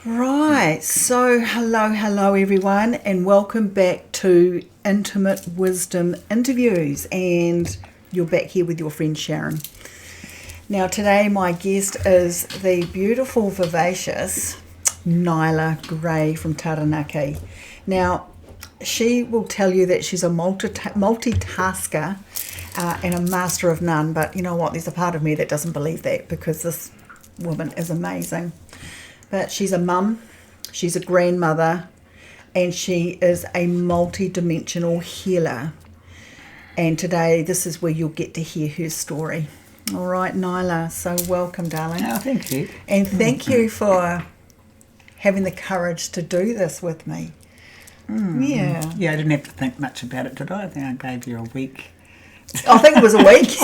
Right, so hello everyone, and welcome back to Intimate Wisdom Interviews. And you're back here with your friend Sharon. Now, today my guest is the beautiful, vivacious Nyla Gray from Taranaki. Now, she will tell you that she's a multitasker and a master of none, but you know what? There's a part of me that doesn't believe that, because this woman is amazing. But she's a mum, she's a grandmother, and she is a multi-dimensional healer. And today, this is where you'll get to hear her story. All right, Nyla, so welcome, darling. Oh, thank you. And thank you for having the courage to do this with me. Yeah. Yeah, I didn't have to think much about it, did I? I think I gave you a week. I think it was a week.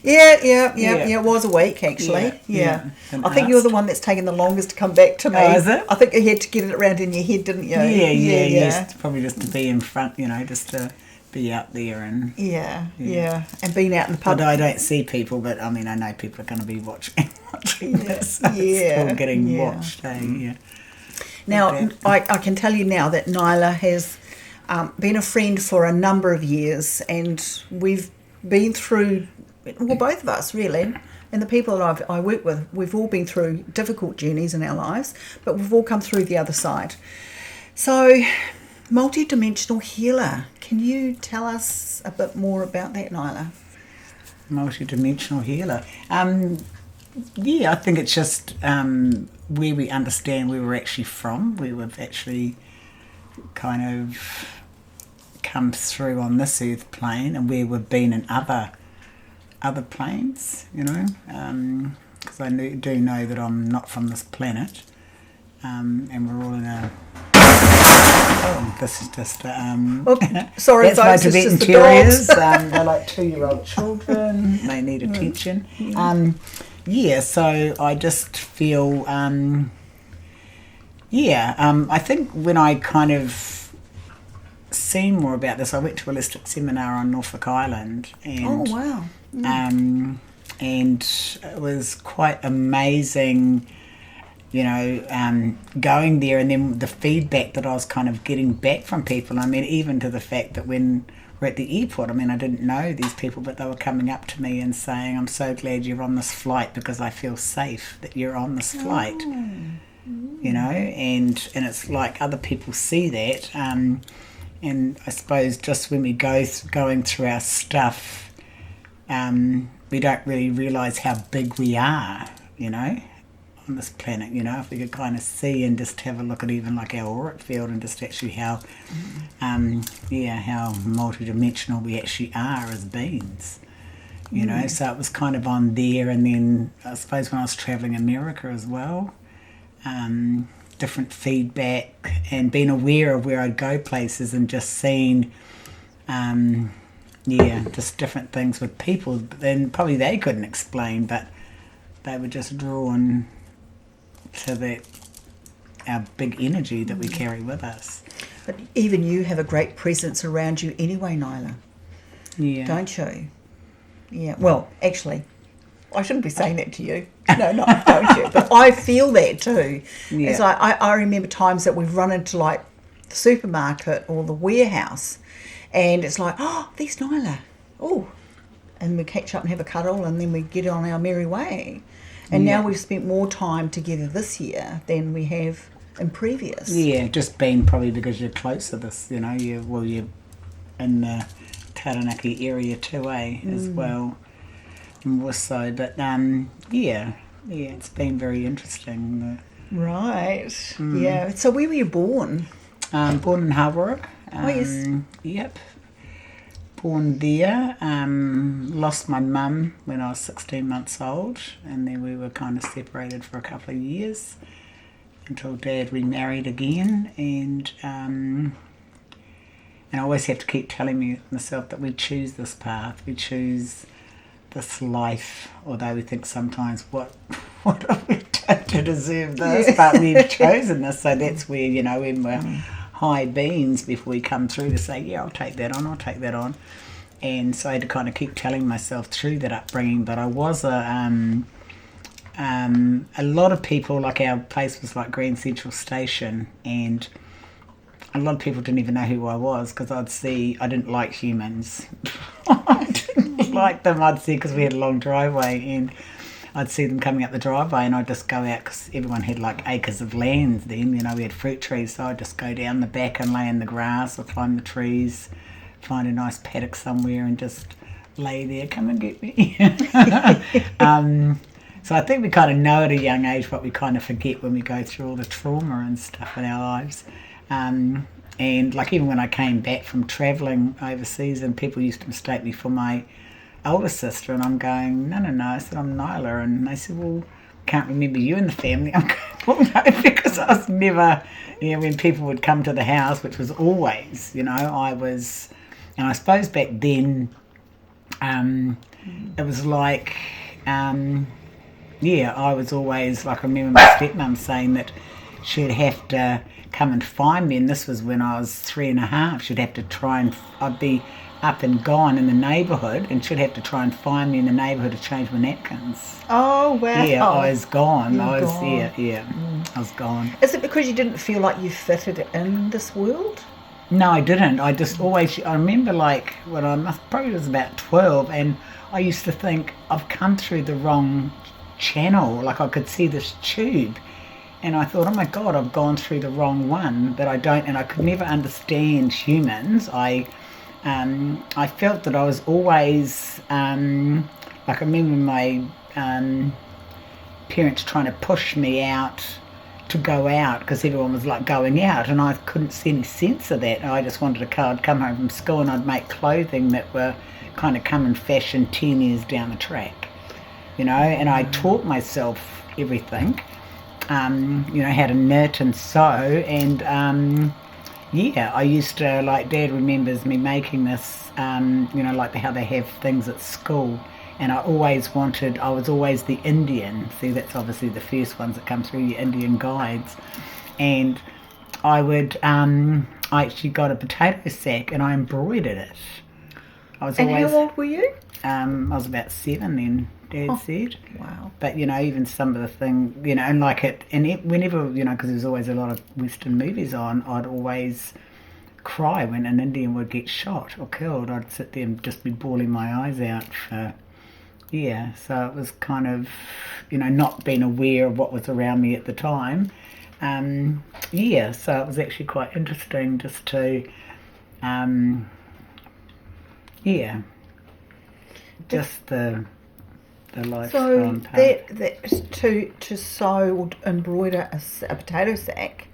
Yeah, it was a week, actually. Yeah. I think you're the one that's taken the longest to come back to me. Oh, is it? I think you had to get it around in your head, didn't you? Yeah. Probably just to be in front, just to be out there and... Yeah. And being out in the pub. Although I don't see people, but I mean, I know people are going to be watching this. So it's still getting watched, Yeah. Now, I can tell you now that Nyla has been a friend for a number of years, and we've been through... Well, both of us, really, and the people that I work with, we've all been through difficult journeys in our lives, but we've all come through the other side. So, multi-dimensional healer. Can you tell us a bit more about that, Nyla? Multi-dimensional healer. I think it's just where we understand where we're actually from, where we've actually kind of come through on this earth plane, and where we've been in other planes, because I do know that I'm not from this planet, and we're all in a... Oh, this is just... sorry, that's my folks, Tibetan it's just terriers. the dogs. They're like 2-year-old children. They need attention. So I just feel... I think when I kind of seen more about this, I went to a holistic seminar on Norfolk Island, and oh wow. And it was quite amazing, going there, and then the feedback that I was kind of getting back from people. I mean, even to the fact that when we're at the airport, I mean, I didn't know these people, but they were coming up to me and saying, "I'm so glad you're on this flight, because I feel safe that you're on this flight." And it's like other people see that, and I suppose just when we going through our stuff, we don't really realise how big we are, on this planet. If we could kind of see and just have a look at even like our auric field, and just actually how multidimensional we actually are as beings. So it was kind of on there, and then I suppose when I was travelling America as well, different feedback, and being aware of where I'd go places, and just seeing just different things with people. But then probably they couldn't explain, but they were just drawn to that, our big energy that we carry with us. But even you have a great presence around you anyway, Nyla. Yeah. Don't you? Yeah. Well, actually, I shouldn't be saying that to you. No, don't you? But I feel that too. Yeah. It's like I remember times that we've run into like the supermarket or the warehouse, and it's like, oh, there's Nyla. Oh, and we catch up and have a cuddle, and then we get on our merry way. And now we've spent more time together this year than we have in previous. Yeah, just been probably because you're close to this, you're in the Taranaki area too, as well. More so, but it's been very interesting. Right. Yeah. So where were you born? Born in Hawara. Oh yes. Yep. Born there. Lost my mum when I was 16 months old, and then we were kind of separated for a couple of years until Dad remarried again, and I always have to keep telling myself that we choose this path, we choose this life, although we think sometimes, what have we done to deserve this? But we've chosen this, so that's where, when we're high beings, before we come through, to say, yeah, I'll take that on. And so I had to kind of keep telling myself through that upbringing, but I was a lot of people, like our place was like Grand Central Station, and a lot of people didn't even know who I was because I didn't like humans. I didn't like them, I'd see, because we had a long driveway, and I'd see them coming up the driveway, and I'd just go out because everyone had like acres of land then, we had fruit trees, so I'd just go down the back and lay in the grass or climb the trees, find a nice paddock somewhere and just lay there, come and get me. So I think we kind of know at a young age what we kind of forget when we go through all the trauma and stuff in our lives. And like even when I came back from travelling overseas, and people used to mistake me for my older sister, and I'm going, no, I said, I'm Nyla. And they said, well, can't remember you in the family. I'm going, well, no, because I was never, when people would come to the house, which was always, I was, and I suppose back then, it was like, I was always, like, I remember my stepmum saying that she'd have to come and find me, and this was when I was 3.5. She'd have to try and, I'd be up and gone in the neighbourhood, and she'd have to try and find me in the neighbourhood to change my napkins. Oh, wow. Yeah, I was gone. I was gone. Is it because you didn't feel like you fitted in this world? No, I didn't. I just always, I remember like when probably was about 12, and I used to think I've come through the wrong channel, like I could see this tube, and I thought, oh my God, I've gone through the wrong one, but I don't, and I could never understand humans. I felt that I was always, like I remember my parents trying to push me out to go out because everyone was like going out, and I couldn't see any sense of that. I just wanted I'd come home from school and I'd make clothing that were kind of come in fashion 10 years down the track, and I taught myself everything, how to knit and sew, and I used to, like, Dad remembers me making this, like how they have things at school, and I was always the Indian. See, that's obviously the first ones that come through, your Indian guides, and I actually got a potato sack and I embroidered it. And how old were you? I was about 7 then, Dad said. Wow. But, even some of the things, and like whenever, because there's always a lot of Western movies on, I'd always cry when an Indian would get shot or killed. I'd sit there and just be bawling my eyes out so it was kind of, not being aware of what was around me at the time. So it was actually quite interesting just to, just the life. So that to sew or embroider a potato sack,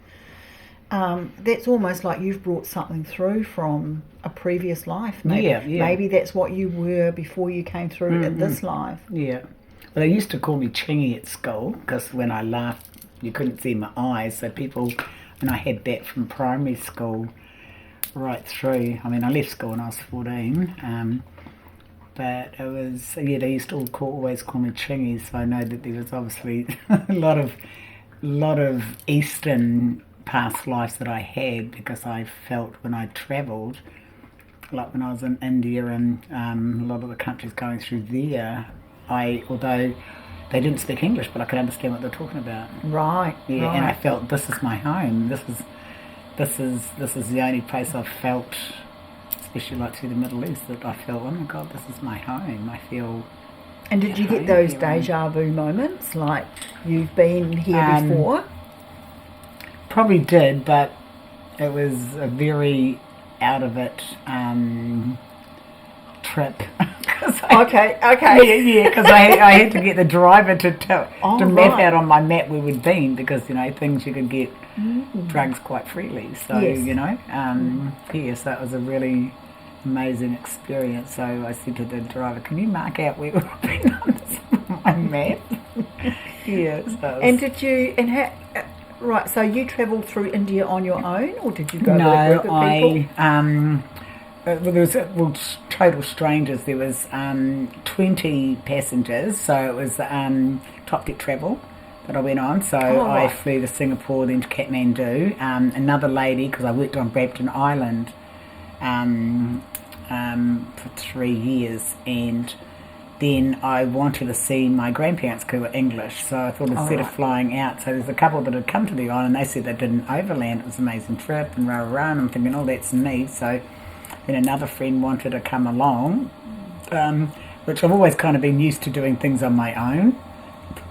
that's almost like you've brought something through from a previous life. Maybe that's what you were before you came through in this life. Yeah. Well, they used to call me Chingy at school because when I laughed, you couldn't see my eyes. So people, and I had that from primary school right through. I mean, I left school when I was 14. But it was, they used to always call me Chingy, so I know that there was obviously a lot of Eastern past lives that I had, because I felt when I travelled, like when I was in India and a lot of the countries going through there, although they didn't speak English, but I could understand what they're talking about. Right. Yeah, right. And I felt this is my home. This is the only place I've felt, especially like through the Middle East, that I felt, oh my God, this is my home. I feel. And did you get those deja vu moments, like you've been here before? Probably did, but it was a very out of it trip. Okay. Yeah, because I had to get the driver to map out on my map where we'd been, because things you could get drugs quite freely. So yes. So it was a really amazing experience. So I said to the driver, "Can you mark out where we've been on my map?" Yeah. So and did you right? So you travelled through India on your own, or did you go with a group of people? There was total strangers. There was 20 passengers, so it was top deck travel that I went on. So I flew to Singapore, then to Kathmandu. Another lady, because I worked on Brampton Island for 3 years, and then I wanted to see my grandparents who were English. So I thought instead of flying out, so there's a couple that had come to the island, they said they didn't overland, it was an amazing trip, and rah, rah, and I'm thinking, oh, that's me. So then another friend wanted to come along, which I've always kind of been used to doing things on my own,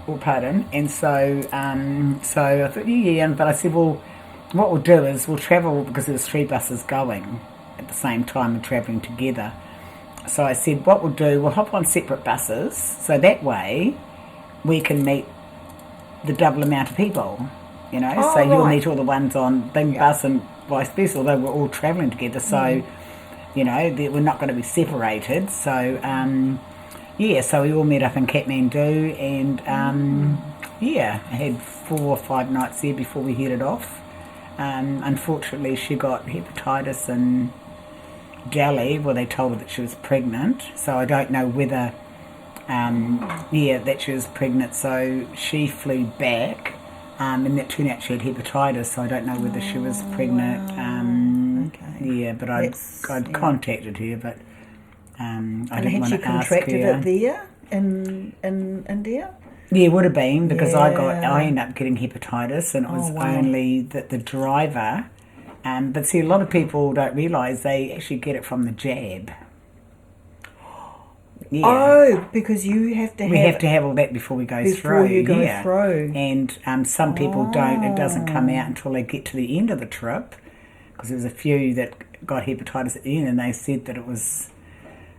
and so I thought, but I said, well, what we'll do is we'll travel, because there was 3 buses going at the same time and travelling together. So I said, what we'll do, we'll hop on separate buses, so that way we can meet the double amount of people, so you'll meet all the ones on the bus and vice versa, although we're all travelling together, so, we're not going to be separated. So, so we all met up in Kathmandu, and, I had 4 or 5 nights there before we headed off. Unfortunately, she got hepatitis in Delhi, where they told her that she was pregnant, so I don't know whether, that she was pregnant, so she flew back, and that turned out she had hepatitis, so I don't know whether she was pregnant. But I'd contacted her, but I didn't want to ask her. And had she contracted it there in India? Yeah, it would have been, because I ended up getting hepatitis, and it was only that the driver. But see, a lot of people don't realise they actually get it from the jab. Yeah. Oh, because you have to have... We have to have all that before we go through. Before you go through. And some people don't. It doesn't come out until they get to the end of the trip, because there was a few that got hepatitis at the end, and they said that it was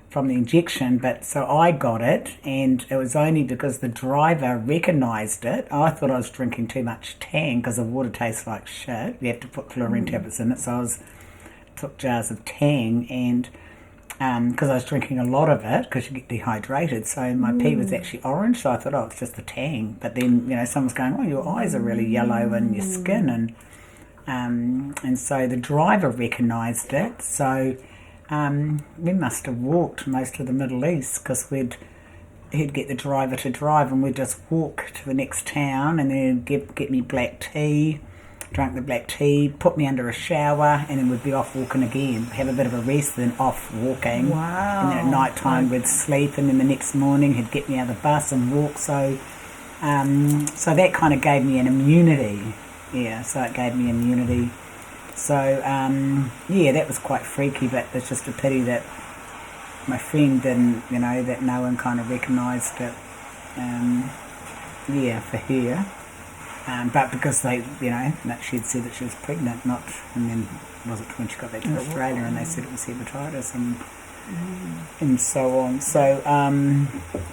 from the injection. But so I got it, and it was only because the driver recognised it. I thought I was drinking too much Tang, because the water tastes like shit. You have to put chlorine tablets in it, so I took jars of Tang, and because I was drinking a lot of it, because you get dehydrated, so my pee was actually orange, so I thought, it's just the Tang. But then, someone's going, your eyes are really yellow and your skin, and so the driver recognised it, so we must have walked most of the Middle East, because he'd get the driver to drive, and we'd just walk to the next town, and then get me black tea, drank the black tea, put me under a shower, and then we'd be off walking again, have a bit of a rest, then off walking. Wow. And then at night time we'd sleep, and then the next morning he'd get me out of the bus and walk, so that kind of gave me an immunity. Yeah, so it gave me immunity. So, that was quite freaky, but it's just a pity that my friend didn't, that no one kind of recognised it, for her. But because they, that she had said that she was pregnant, and then was it when she got back to Australia and they said it was hepatitis and so on. So,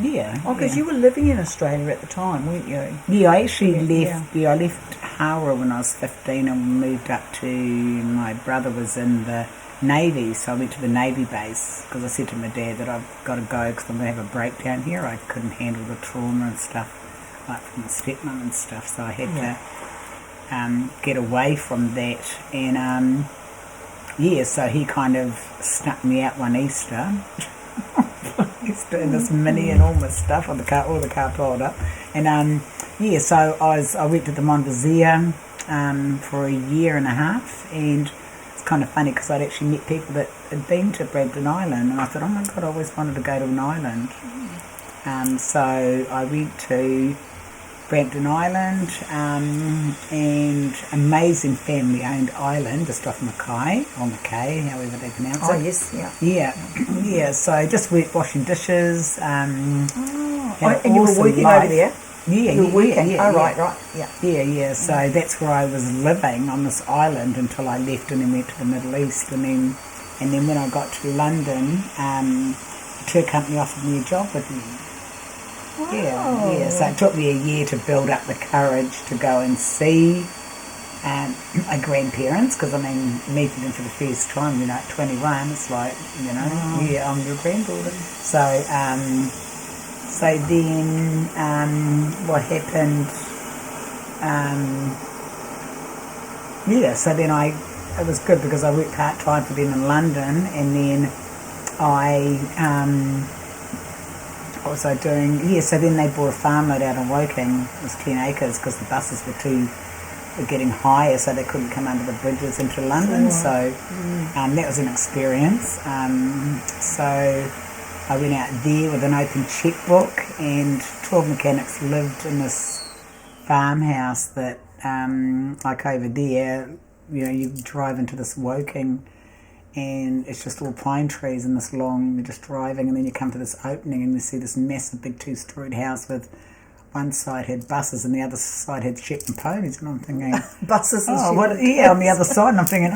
because you were living in Australia at the time, weren't you? Yeah, I actually left. Yeah, I left Hara when I was 15 and moved up to. My brother was in the Navy, so I went to the Navy base, because I said to my dad that I've got to go because I'm going to have a breakdown here. I couldn't handle the trauma and stuff, like from the stepmom and stuff, so I had to get away from that. And so he kind of snuck me out one Easter. Easter in this mini and all this stuff on the car, all the car piled up. And so I went to the Mondesia for a year and a half, and it's kind of funny because I'd actually met people that had been to Brampton Island, and I thought, oh my God, I always wanted to go to an island. So I went to Brampton Island, and amazing family-owned island just off Mackay, or Mackay, however they pronounce it. Oh, yes, Yeah, so just washing dishes. And you were working over there? Yeah, you were working? Right. Yeah. Yeah, so that's where I was living, on this island, until I left and then went to the Middle East. And then when I got to London, the tour company offered me a job with them. Wow. Yeah, so it took me a year to build up the courage to go and see my grandparents, because meeting them for the first time, at 21, it's like, I'm your granddaughter. So then what happened, so then it was good because I worked part-time for them in London, and then what was I doing? So then they bought a farmland out in Woking. It was 10 acres because the buses were getting higher, so they couldn't come under the bridges into London. So that was an experience. I went out there with an open checkbook, and 12 mechanics lived in this farmhouse that, like over there, you drive into this Woking, and it's just all pine trees and this long, you're just driving, and then you come to this opening and you see this massive big 2-storied house with one side had buses and the other side had Shetland ponies, and I'm thinking Buses and on the other side, and I'm thinking,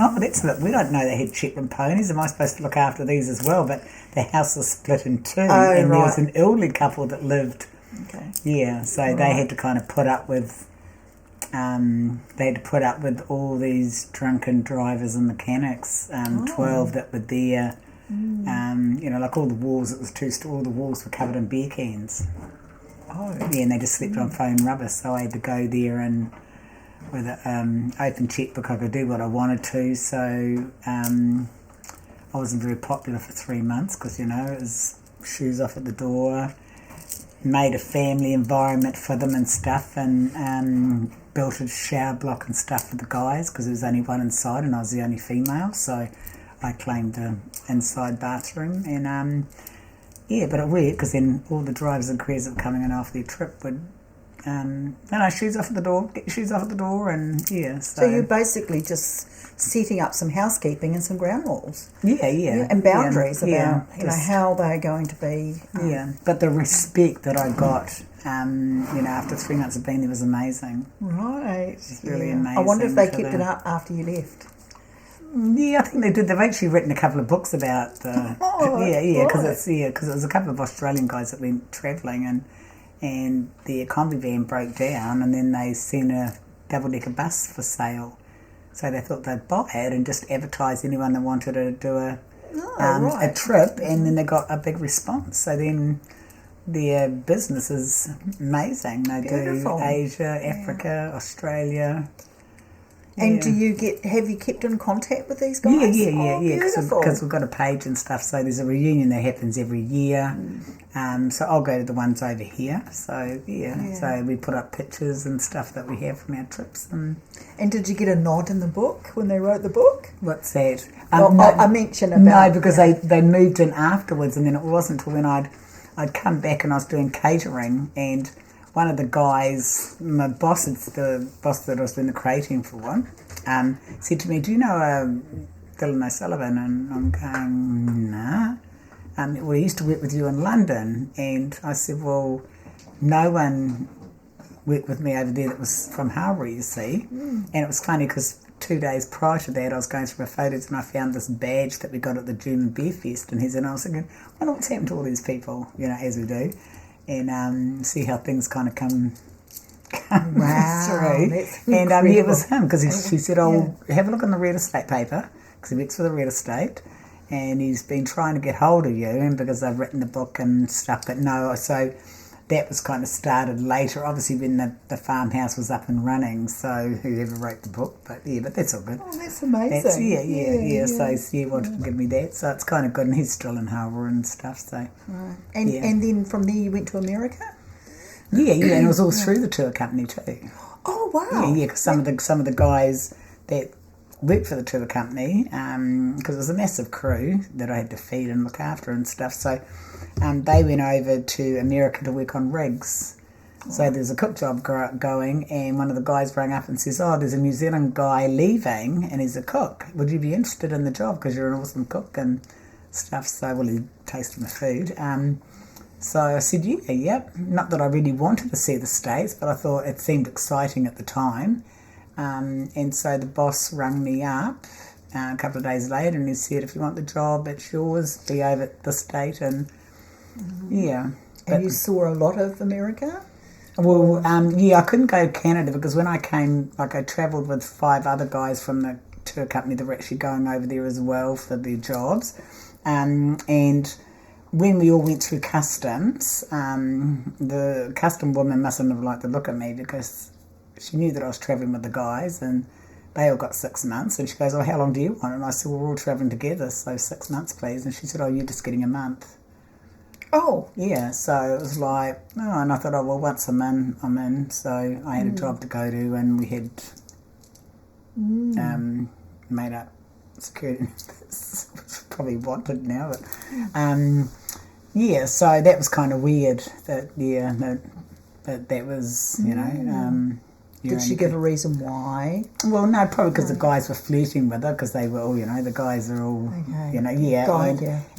we don't know they had Shetland ponies, am I supposed to look after these as well? But the house was split in two, and there was an elderly couple that lived so they had to kind of put up with all these drunken drivers and mechanics, 12 that were there. Like all the walls, it was all the walls were covered in beer cans. And they just slept on foam rubber, so I had to go there, and with an open checkbook I could do what I wanted to, so I wasn't very popular for 3 months because, it was shoes off at the door, made a family environment for them and stuff, and built a shower block and stuff for the guys because there was only one inside and I was the only female, so I claimed an inside bathroom, and but it worked because then all the drivers and crews that were coming in after their trip would, shoes off at the door, get your shoes off at the door, and So you're basically just setting up some housekeeping and some ground rules. And boundaries about, how they're going to be. But the respect that I got, after 3 months of being there was amazing. Right. It's really amazing. I wonder if they kept it up after you left. Yeah, I think they did. They've actually written a couple of books about the. Because it was a couple of Australian guys that went travelling, and their combi van broke down, and then they sent a double-decker bus for sale. So they thought they'd buy it and just advertise anyone that wanted to do a trip, and then they got a big response. So then their business is amazing. They do Asia, Africa, Australia. And have you kept in contact with these guys? Yeah. Because we've got a page and stuff, so there's a reunion that happens every year. So I'll go to the ones over here. So, so we put up pictures and stuff that we have from our trips. And did you get a nod in the book when they wrote the book? What's that? I mentioned about... No, because they moved in afterwards, and then it wasn't until when I'd come back and I was doing catering, and one of the guys, my boss, the boss that I was doing the creating for, said to me, "Do you know Dylan O'Sullivan?" And I'm going, "Nah." Well, he used to work with you in London, and I said, "Well, no one worked with me over there that was from Harbour, you see." And it was funny because 2 days prior to that, I was going through my photos and I found this badge that we got at the German Beer Fest, and I was thinking, I wonder what's happened to all these people, as we do. And see how things kind of come through. And it was him, because she said, have a look on the real estate paper, because he works for the real estate, and he's been trying to get hold of you, and because I've written the book and stuff. But no, so that was kind of started later, obviously when the farmhouse was up and running, so whoever wrote the book, but that's all good. Oh, that's amazing. So he wanted to give me that, so it's kind of good, and he's still in Harbour and stuff, so. Right. And then from there you went to America? Yeah, and it was all through the tour company too. Oh, wow. Yeah, because some of the guys that worked for the tour company, because it was a massive crew that I had to feed and look after and stuff, so they went over to America to work on rigs. So there's a cook job going, and one of the guys rang up and says, there's a New Zealand guy leaving and he's a cook. Would you be interested in the job because you're an awesome cook and stuff? So, he tasted my food. So I said, yep. Not that I really wanted to see the States, but I thought it seemed exciting at the time. And so the boss rang me up a couple of days later, and he said, if you want the job, it's yours, be over at this date. And And you saw a lot of America? Well, I couldn't go to Canada because when I came, I travelled with 5 other guys from the tour company that were actually going over there as well for their jobs. And when we all went through customs, the custom woman mustn't have liked the look at me because she knew that I was travelling with the guys, and they all got 6 months. And she goes, how long do you want? And I said, we're all travelling together, so 6 months, please. And she said, you're just getting a month. Oh. Yeah, so it was like, and I thought, well, once I'm in, I'm in. So I had a job to go to, and we had made up security, which probably wanted now, but yeah, so that was kind of weird. That was, you know. Did she give a reason why? Well, no, probably because the guys were flirting with her, because they were all, you know, the guys are all, you know,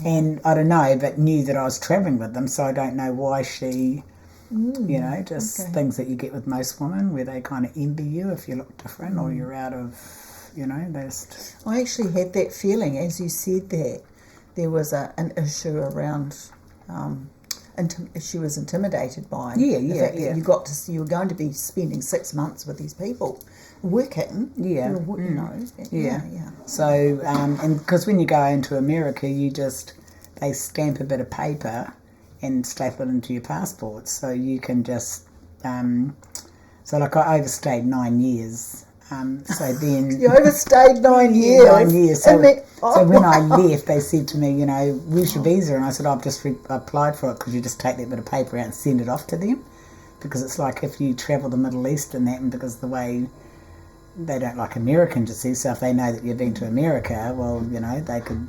and I don't know, but knew that I was travelling with them, so I don't know why she, you know, just things that you get with most women, where they kind of envy you if you look different or you're out of, you know, I actually had that feeling as you said that there was an issue around. She was intimidated by the fact that you were going to be spending 6 months with these people working. So and because when you go into America, they stamp a bit of paper and staple it into your passport, so you can just so like I overstayed 9 years. So then you overstayed 9 years. 9 years. So when I left, they said to me, you know, where's your visa? And I said, I've just applied for it, because you just take that bit of paper out and send it off to them, because it's like if you travel the Middle East and that, and because the way they don't like Americans, you see, so if they know that you've been to America, well, you know, they could,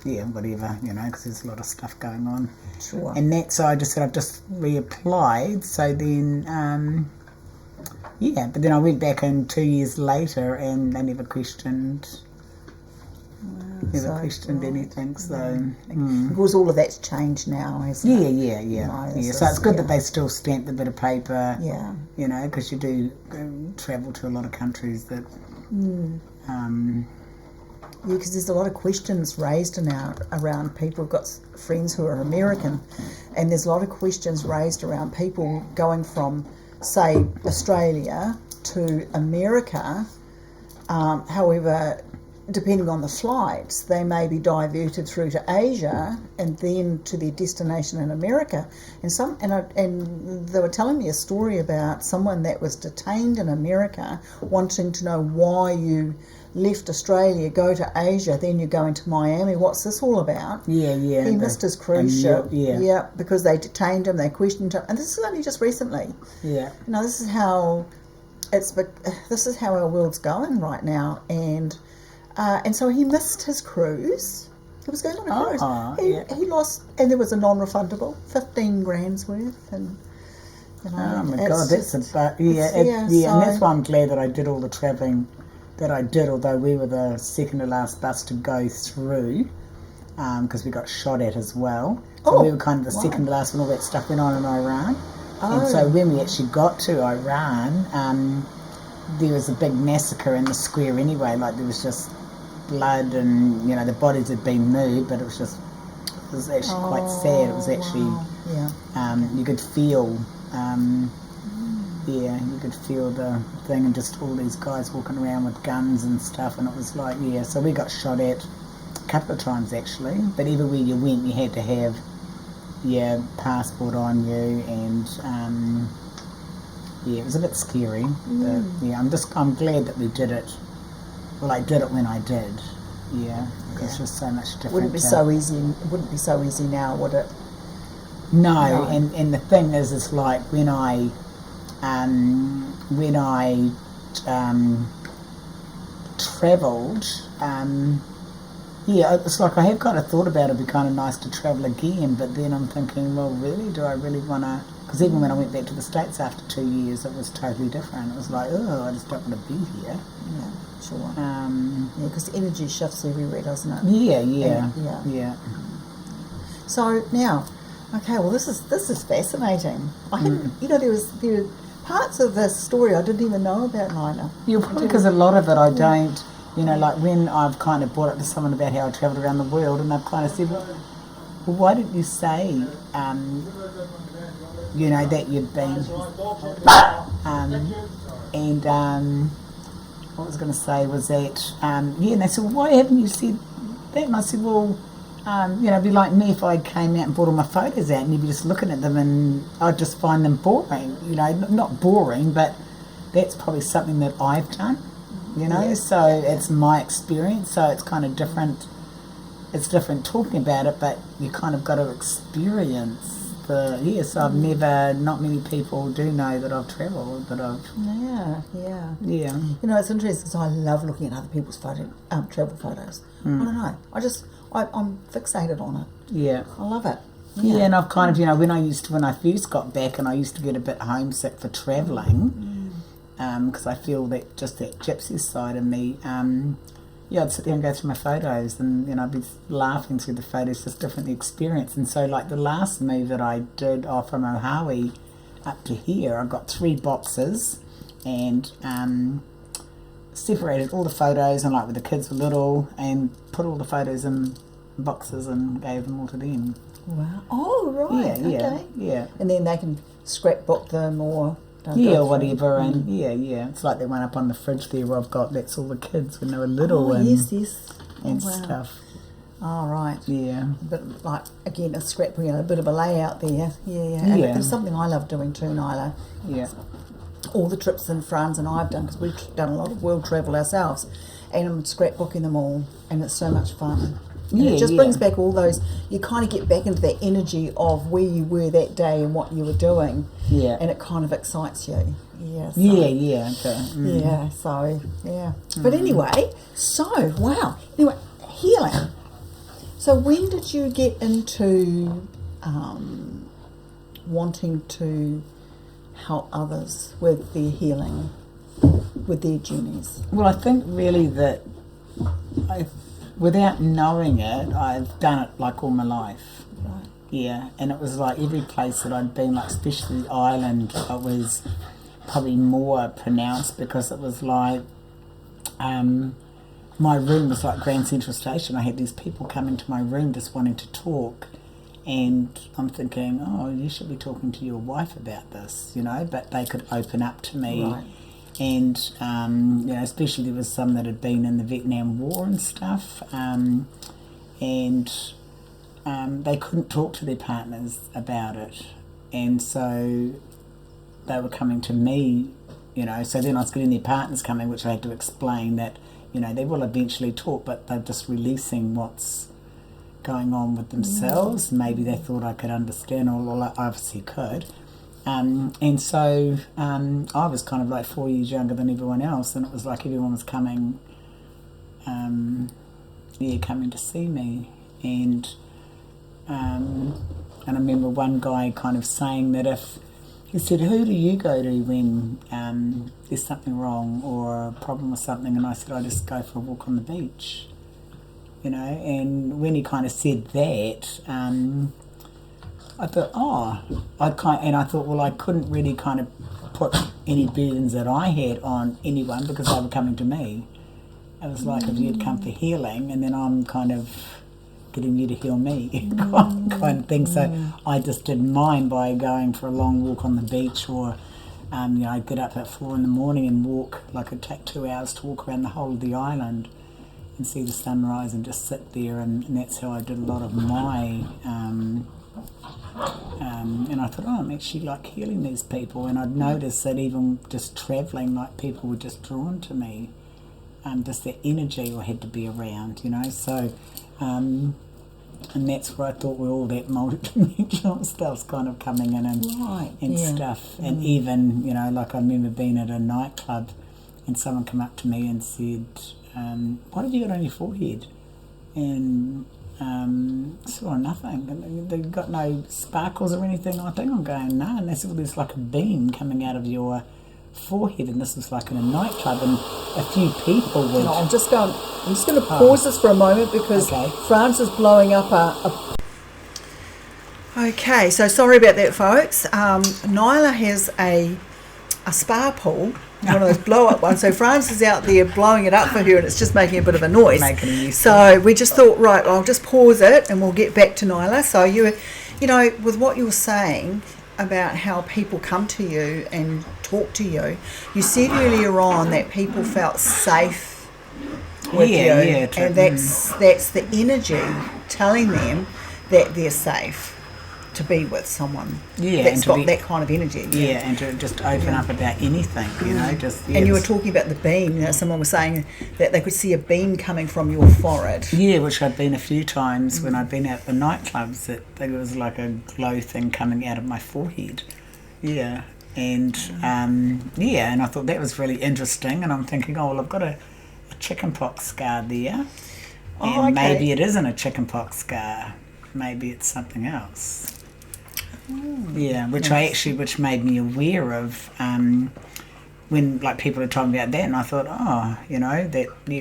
whatever, you know, because there's a lot of stuff going on. Sure. And so I just said, I've just reapplied. So then but then I went back in 2 years later, and they never questioned anything. So because all of that's changed now, hasn't it? Yeah. So it's good that they still stamp the bit of paper. Yeah. You know, because you do travel to a lot of countries that. Because there's a lot of questions raised around people. We've got friends who are American, and there's a lot of questions raised around people going from, say, Australia to America. However, depending on the flights, they may be diverted through to Asia and then to their destination in America. And they were telling me a story about someone that was detained in America, wanting to know why you left Australia, go to Asia, then you're going to Miami. What's this all about? He missed his cruise ship. Because they detained him, they questioned him, and this is only just recently. You know, this is how our world's going right now, and so he missed his cruise. He was going on a cruise. He lost, and there was a non-refundable 15 grand's worth, and you know. Oh my God, that's and that's why I'm glad that I did all the travelling that I did, although we were the second to last bus to go through, because we got shot at as well. So we were kind of the second to last when all that stuff went on in Iran. And so when we actually got to Iran, there was a big massacre in the square anyway. Like, there was just blood, and you know, the bodies had been moved, but it was actually quite sad. It was actually you could feel you could feel the thing, and just all these guys walking around with guns and stuff, and it was like, so we got shot at a couple of times actually, but everywhere you went you had to have your passport on you, and it was a bit scary, but I'm glad that we did it. Well, I did it when I did, because it's just so much different. Wouldn't be so easy now, would it? No. And the thing is, it's like when I travelled, it's like I have kind of thought about it'd be kind of nice to travel again, but then I'm thinking, well, really, do I really want to? Because even when I went back to the States after 2 years, it was totally different. It was like, I just don't want to be here. Yeah, sure. Because the energy shifts everywhere, doesn't it? Yeah. So now, okay, well, this is fascinating. I hadn't, there were parts of this story I didn't even know about, Nyla. Probably because a lot of it I don't, like when I've kind of brought up to someone about how I travelled around the world, and they've kind of said, well, why didn't you say, that you'd been, what I was going to say was that, and they said, well, why haven't you said that? And I said, well, it'd be like me if I came out and brought all my photos out and you'd be just looking at them and I'd just find them boring, not boring, but that's probably something that I've done, so it's my experience, so it's kind of different. It's different talking about it, but you kind of got to experience so I've never, not many people do know that I've travelled, that I've... Yeah. It's interesting because I love looking at other people's travel photos. I don't know. I'm fixated on it. Yeah. I love it. Yeah, and I've kind of, when I first got back and I used to get a bit homesick for travelling, because I feel that just that gypsy side of me, I'd sit there and go through my photos and, I'd be laughing through the photos, just different experience. And so like the last move that I did from Ohawi up to here, I got 3 boxes and separated all the photos and like when the kids were little and put all the photos in boxes and gave them all to them. Wow. Oh, right. Yeah. And then they can scrapbook them or... or whatever, and it's like that one up on the fridge there where I've got, that's all the kids when they were little and stuff. Oh, right. Yeah. But like, again, a scrap, a bit of a layout there. And there's something I love doing too, Nyla. Yeah. All the trips in France and I've done, because we've done a lot of world travel ourselves, and I'm scrapbooking them all, and it's so much fun. And it just brings back all those, you kind of get back into that energy of where you were that day and what you were doing. Yeah. And it kind of excites you. Yeah. So, But anyway, healing. So when did you get into wanting to help others with their healing, with their journeys? Well, I think really that without knowing it, I've done it like all my life. Right. Yeah, and it was like every place that I'd been, like especially the island, it was probably more pronounced because it was like my room was like Grand Central Station. I had these people come into my room just wanting to talk, and I'm thinking, oh, you should be talking to your wife about this, but they could open up to me. Right. And especially there was some that had been in the Vietnam War and stuff, and they couldn't talk to their partners about it, and so they were coming to me, so then I was getting their partners coming, which I had to explain that they will eventually talk, but they're just releasing what's going on with themselves. Maybe they thought I could understand, or I obviously could. And so I was kind of like 4 years younger than everyone else, and it was like everyone was coming to see me. And I remember one guy kind of saying that he said, who do you go to when there's something wrong or a problem or something? And I said, I just go for a walk on the beach, and when he kind of said that, I thought, I thought, well, I couldn't really kind of put any burdens that I had on anyone because they were coming to me. It was like if you'd come for healing, and then I'm kind of getting you to heal me, kind of thing. So I just did mine by going for a long walk on the beach, or I'd get up at 4 a.m. and walk. Like it'd take 2 hours to walk around the whole of the island and see the sunrise and just sit there, and that's how I did a lot of my. And I thought, I'm actually like healing these people, and I'd noticed that even just travelling, like people were just drawn to me, just the energy I had to be around, so and that's where I thought all that multi-dimensional stuff's kind of coming in and stuff. And even, like I remember being at a nightclub and someone came up to me and said, what have you got on your forehead? And saw nothing. They've got no sparkles or anything. I think I'm going, no. And they said, well, there's like a beam coming out of your forehead, and this was like in a nightclub, and a few people were. No, I'm just going to pause this for a moment because France is blowing up a. Okay, so sorry about that, folks. Nyla has a spa pool, one of those blow-up ones. So France is out there blowing it up for her, and it's just making a bit of a noise. So we just thought, right, I'll just pause it, and we'll get back to Nyla. So with what you were saying about how people come to you and talk to you, you said earlier on that people felt safe with you, and that's the energy telling them that they're safe to be with someone that's got that kind of energy. Yeah, and to just open up about anything, just... And you were talking about the beam, someone was saying that they could see a beam coming from your forehead. Yeah, which I'd been a few times when I'd been at the nightclubs, that there was like a glow thing coming out of my forehead. Yeah, and and I thought that was really interesting, and I'm thinking, oh, well, I've got a chickenpox scar there, and maybe it isn't a chickenpox scar. maybe it's something else. Oh, Yeah, which made me aware of when like people are talking about that, and I thought, that I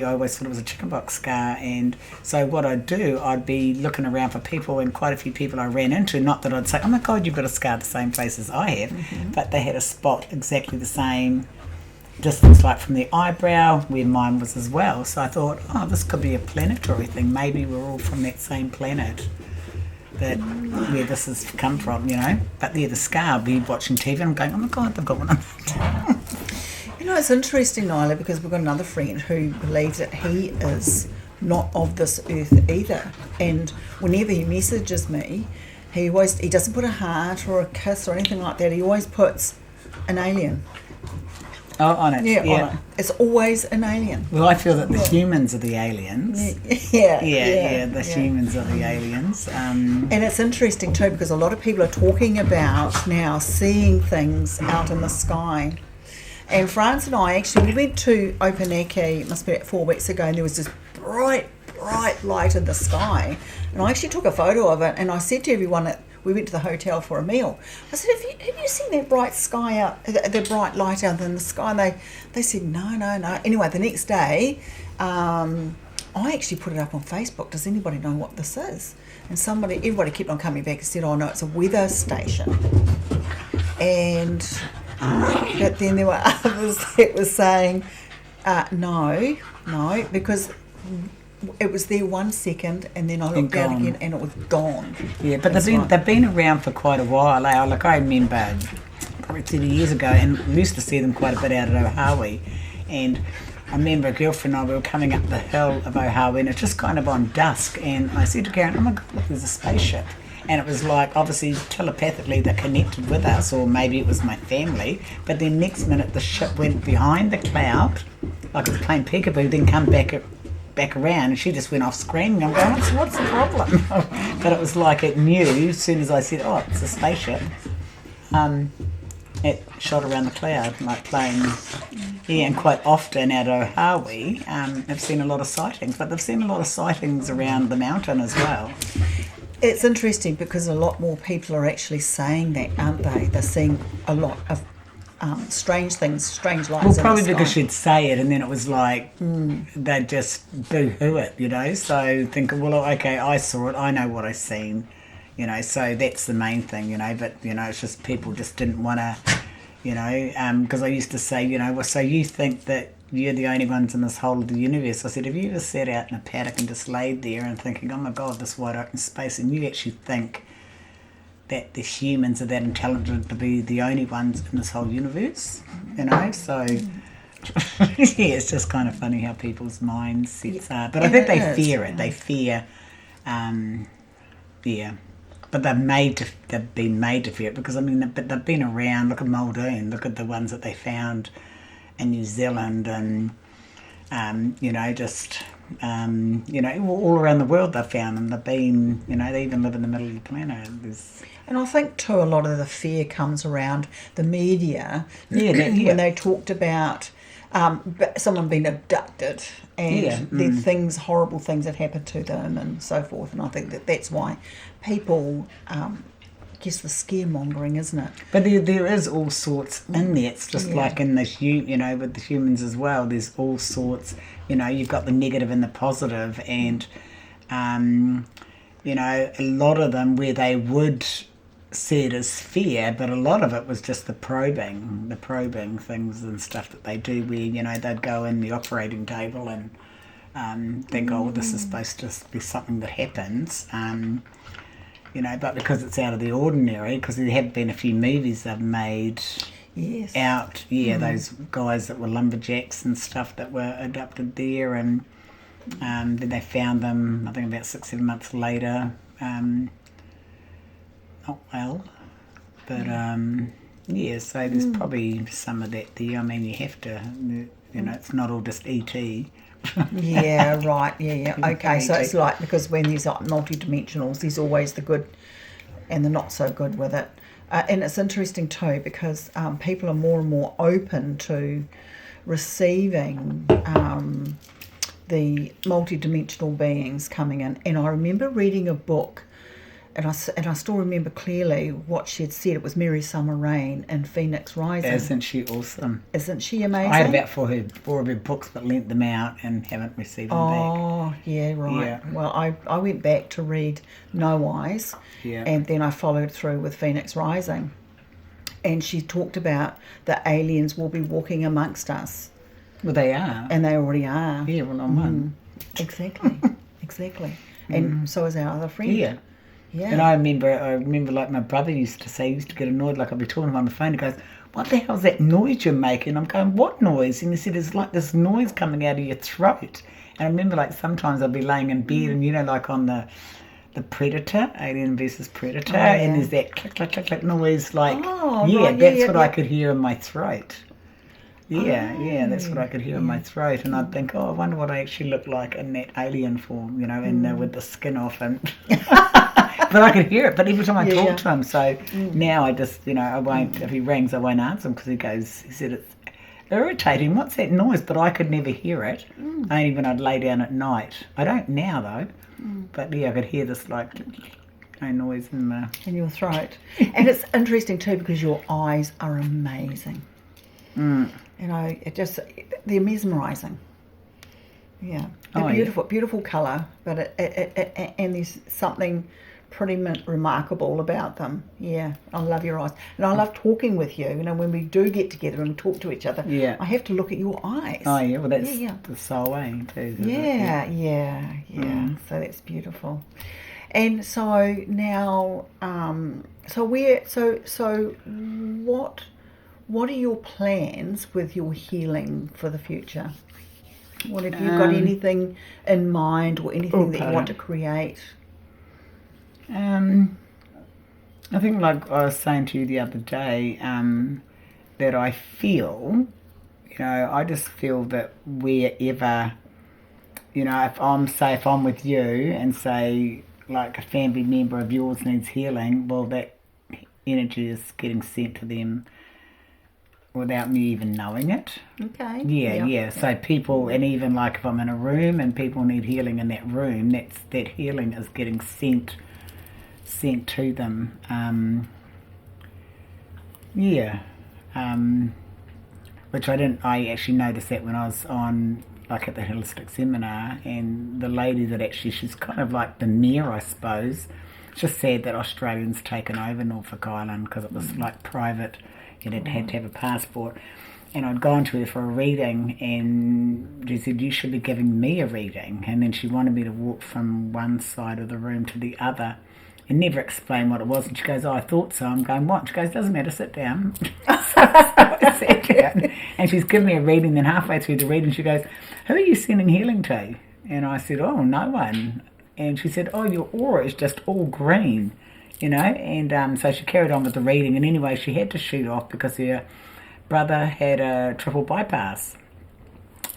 always thought it was a chickenpox scar, and so what I'd be looking around for people, and quite a few people I ran into, not that I'd say, oh my God, you've got a scar the same place as I have, but they had a spot exactly the same distance, like from the eyebrow where mine was as well. So I thought, this could be a planetary thing. Maybe we're all from that same planet, that where this has come from, But the scar, I'll be watching TV and I'm going, oh my God, they've got one on that. It's interesting, Nyla, because we've got another friend who believes that he is not of this earth either. And whenever he messages me, he doesn't put a heart or a kiss or anything like that. He always puts an alien. Oh, on it. Yeah. On it. It's always an alien. Well, I feel that the humans are the aliens. Yeah. The humans are the aliens. And it's interesting too, because a lot of people are talking about now seeing things out in the sky. And France and I we went to Opanaki, it must be 4 weeks ago, and there was this bright light in the sky. And I actually took a photo of it, and I said to everyone we went to the hotel for a meal. I said, have you seen that bright sky out, the bright light out in the sky? And they said, no. Anyway, the next day, I actually put it up on Facebook. Does anybody know what this is? And everybody kept on coming back and said, oh no, it's a weather station. But then there were others that were saying, no, because it was there 1 second, and then I looked down again, and it was gone. Yeah, but they've been around for quite a while. Like I remember probably 30 years ago, and we used to see them quite a bit out at Ohawi. And I remember a girlfriend and I, we were coming up the hill of Ohawi, and it's just kind of on dusk. And I said to Karen, oh my God, look, there's a spaceship. And it was like, obviously, telepathically, they're connected with us, or maybe it was my family. But then next minute, the ship went behind the cloud, like it was playing peekaboo, then come back around, and she just went off screaming. I'm going, what's the problem? But it was like it knew as soon as I said, oh, it's a spaceship. It shot around the cloud, like playing. Yeah, and quite often at Ohawi, I've seen a lot of sightings, but they've seen a lot of sightings around the mountain as well. It's interesting because a lot more people are actually saying that, aren't they? They're seeing a lot of strange things, strange lights. Well, probably because she'd say it, and then it was like they'd just boo-hoo it, So think, well, okay, I saw it, I know what I've seen, So that's the main thing, But it's just people just didn't want to, because I used to say, well, so you think that you're the only ones in this whole of the universe. I said, have you ever sat out in a paddock and just laid there and thinking, oh my God, this wide open space, and you actually think that the humans are that intelligent to be the only ones in this whole universe, So yeah, it's just kind of funny how people's mindsets are. But I think they fear it. They fear, But they've been made to fear it because but they've been around. Look at Muldoon. Look at the ones that they found in New Zealand, and all around the world they've found them. They've been, they even live in the middle of the planet. And I think too, a lot of the fear comes around the media. When they talked about someone being abducted and the horrible things that happened to them and so forth. And I think that's why people, I guess the scaremongering, isn't it? But there is all sorts in there. It's just like in the with the humans as well. There's all sorts. You've got the negative and the positive, and a lot of them where they would see it as fear, but a lot of it was just the probing things and stuff that they do where, they'd go in the operating table and think, oh, this is supposed to be something that happens, but because it's out of the ordinary, because there have been a few movies they've made those guys that were lumberjacks and stuff that were abducted there, and then they found them, I think about 6-7 months later, not well, but so there's probably some of that there. I mean, you have to, it's not all just E.T. Yeah, right, yeah. Okay, so it's like, because when there's like multi-dimensionals, there's always the good and the not so good with it. And it's interesting too, because people are more and more open to receiving the multi-dimensional beings coming in. And I remember reading a book I still remember clearly what she had said. It was Mary Summer Rain in Phoenix Rising. Isn't she awesome? Isn't she amazing? I had about four of her books, but lent them out and haven't received them back. Oh, yeah, right. Yeah. Well, I went back to read No Eyes, and then I followed through with Phoenix Rising. And she talked about the aliens will be walking amongst us. Well, they are. And they already are. Yeah, well, I'm one. Exactly, exactly. And so is our other friend. Yeah. Yeah. And I remember like my brother used to say, he used to get annoyed, like I'd be talking on the phone, he goes, what the hell's that noise you're making? I'm going, what noise? And he said, it's like this noise coming out of your throat. And I remember like sometimes I'd be laying in bed and, you know, like on the Predator, Alien versus Predator, and there's that click, click, click, click noise, like, that's what I could hear in my throat. Yeah, that's what I could hear in my throat. And I'd think, I wonder what I actually look like in that alien form, you know, and with the skin off. And but I could hear it. But every time I talk to him, so now I just, you know, I won't, if he rings, I won't answer him because he said it's irritating. What's that noise? But I could never hear it, only when I'd lay down at night. I don't now, though. But I could hear this, like, noise in your throat. And it's interesting, too, because your eyes are amazing. You know, they're mesmerising. Yeah, they're beautiful colour, but and there's something pretty remarkable about them. Yeah, I love your eyes, and I love talking with you. You know, when we do get together and talk to each other, I have to look at your eyes. Oh yeah, well that's the soul aim too. Yeah. So that's beautiful. And so now, what are your plans with your healing for the future? What have you got anything in mind or anything that you want to create? I think like I was saying to you the other day, that I feel, you know, I just feel that wherever, you know, if I'm with you and say like a family member of yours needs healing, well that energy is getting sent to them without me even knowing it. Okay. Yeah. So people, and even like if I'm in a room and people need healing in that room, that healing is getting sent to them. Which I actually noticed that when I was on, like at the holistic seminar, and the lady that actually, she's kind of like the mayor, I suppose. It's just sad that Australians taken over Norfolk Island because it was like private. You had to have a passport. And I'd gone to her for a reading, and she said, you should be giving me a reading. And then she wanted me to walk from one side of the room to the other and never explain what it was. And she goes, I thought so. I'm going, what? She goes, doesn't matter, sit down. So I sat down, and she's giving me a reading. Then halfway through the reading, she goes, who are you sending healing to? And I said, oh, no one. And she said, oh, your aura is just all green. You know, and so she carried on with the reading, and anyway, she had to shoot off because her brother had a triple bypass.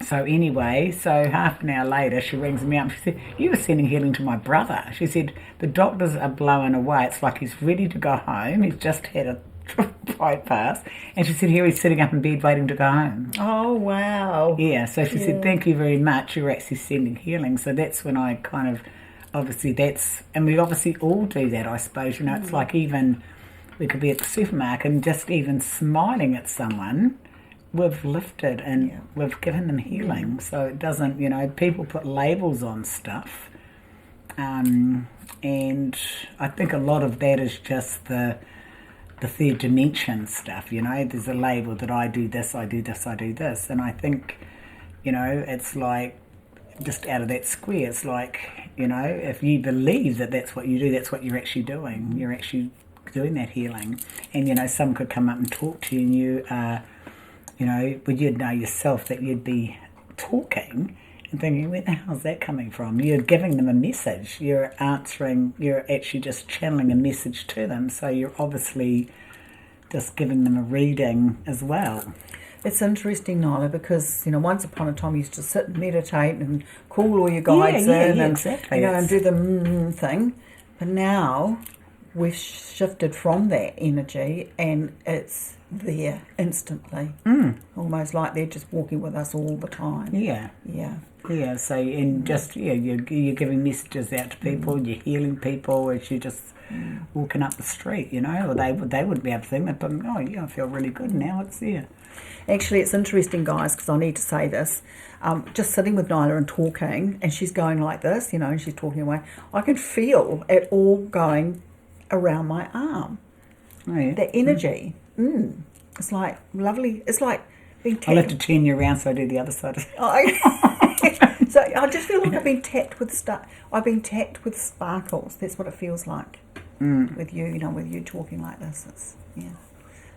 So anyway, half an hour later, she rings me up and she said, you were sending healing to my brother. She said, the doctors are blown away. It's like he's ready to go home. He's just had a triple bypass. And she said, here he's sitting up in bed waiting to go home. Oh, wow. Yeah, so she said, thank you very much. You're actually sending healing. So that's when I kind of, obviously and we obviously all do that, I suppose. You know, it's like even we could be at the supermarket and just even smiling at someone, we've lifted and we've given them healing. So it doesn't, you know, people put labels on stuff, and I think a lot of that is just the third dimension stuff. You know, there's a label that I do this, I do this, I do this, and I think, you know, it's like just out of that square, it's like, you know, if you believe that that's what you do, that's what you're actually doing. You're actually doing that healing. And, you know, someone could come up and talk to you, and you are, you know, but you'd know yourself that you'd be talking and thinking, where the hell's that coming from? You're giving them a message. You're actually just channeling a message to them. So you're obviously just giving them a reading as well. It's interesting, Nyla, because, you know, once upon a time you used to sit and meditate and call all your guides in and, exactly. You know, and do the thing. But now we've shifted from that energy, and it's there instantly. Almost like they're just walking with us all the time. Yeah. Yeah, so and just you're giving messages out to people, you're healing people as you're just walking up the street, or they wouldn't be able to think that, but I feel really good now. It's there. Actually, it's interesting, guys, because I need to say this. Just sitting with Nyla and talking, and she's going like this, and she's talking away. I can feel it all going around my arm. Oh, yeah. The energy. It's like lovely. It's like being tapped. I'll have to turn you around so I do the other side. So I just feel like I've been tapped with sparkles. That's what it feels like with you. With you talking like this.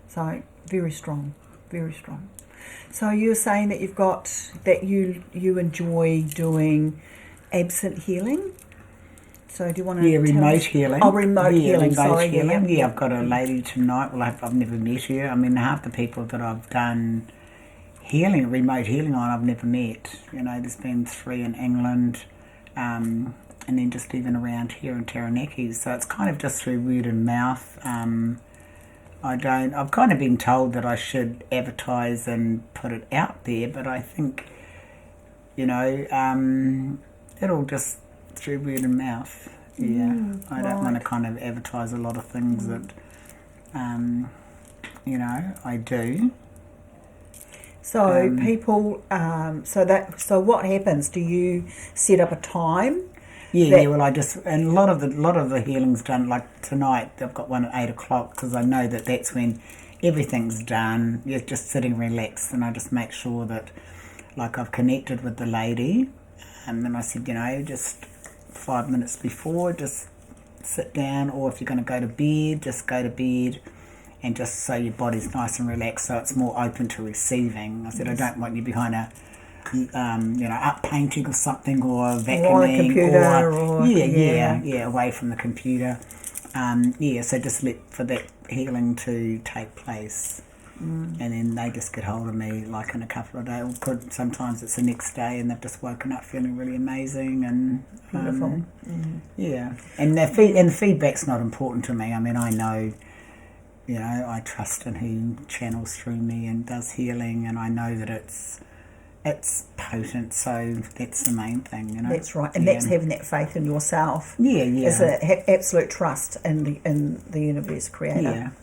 So very strong, very strong. So you're saying that you enjoy doing absent healing. So do you want to remote healing. Oh, remote healing. Sorry, healing. Yeah, I've got a lady tonight. Well, I've never met her. I mean, half the people that I've done remote healing on, I've never met. There's been 3 in England, and then just even around here in Taranaki. So it's kind of just through word of mouth. I've kind of been told that I should advertise and put it out there, but I think, it'll just through word of mouth. I don't want to kind of advertise a lot of things that, I do. So people, so what happens? Do you set up a time? Well, and a lot of the healing's done. Like tonight, I've got one at 8:00 because I know that's when everything's done. You're just sitting relaxed, and I just make sure that, like, I've connected with the lady, and then I said, just 5 minutes before, just sit down, or if you're going to go to bed, just go to bed, and just so your body's nice and relaxed, so it's more open to receiving. I said, I don't want you behind a up painting or something, or vacuuming, or a computer, away from the computer. So just let for that healing to take place, and then they just get hold of me like in a couple of days. Sometimes it's the next day, and they've just woken up feeling really amazing and beautiful. And the feedback's not important to me. I mean, I know. I trust in who channels through me and does healing, and I know that it's potent, so that's the main thing, That's right, and that's having that faith in yourself. Is absolute trust in the universe creator.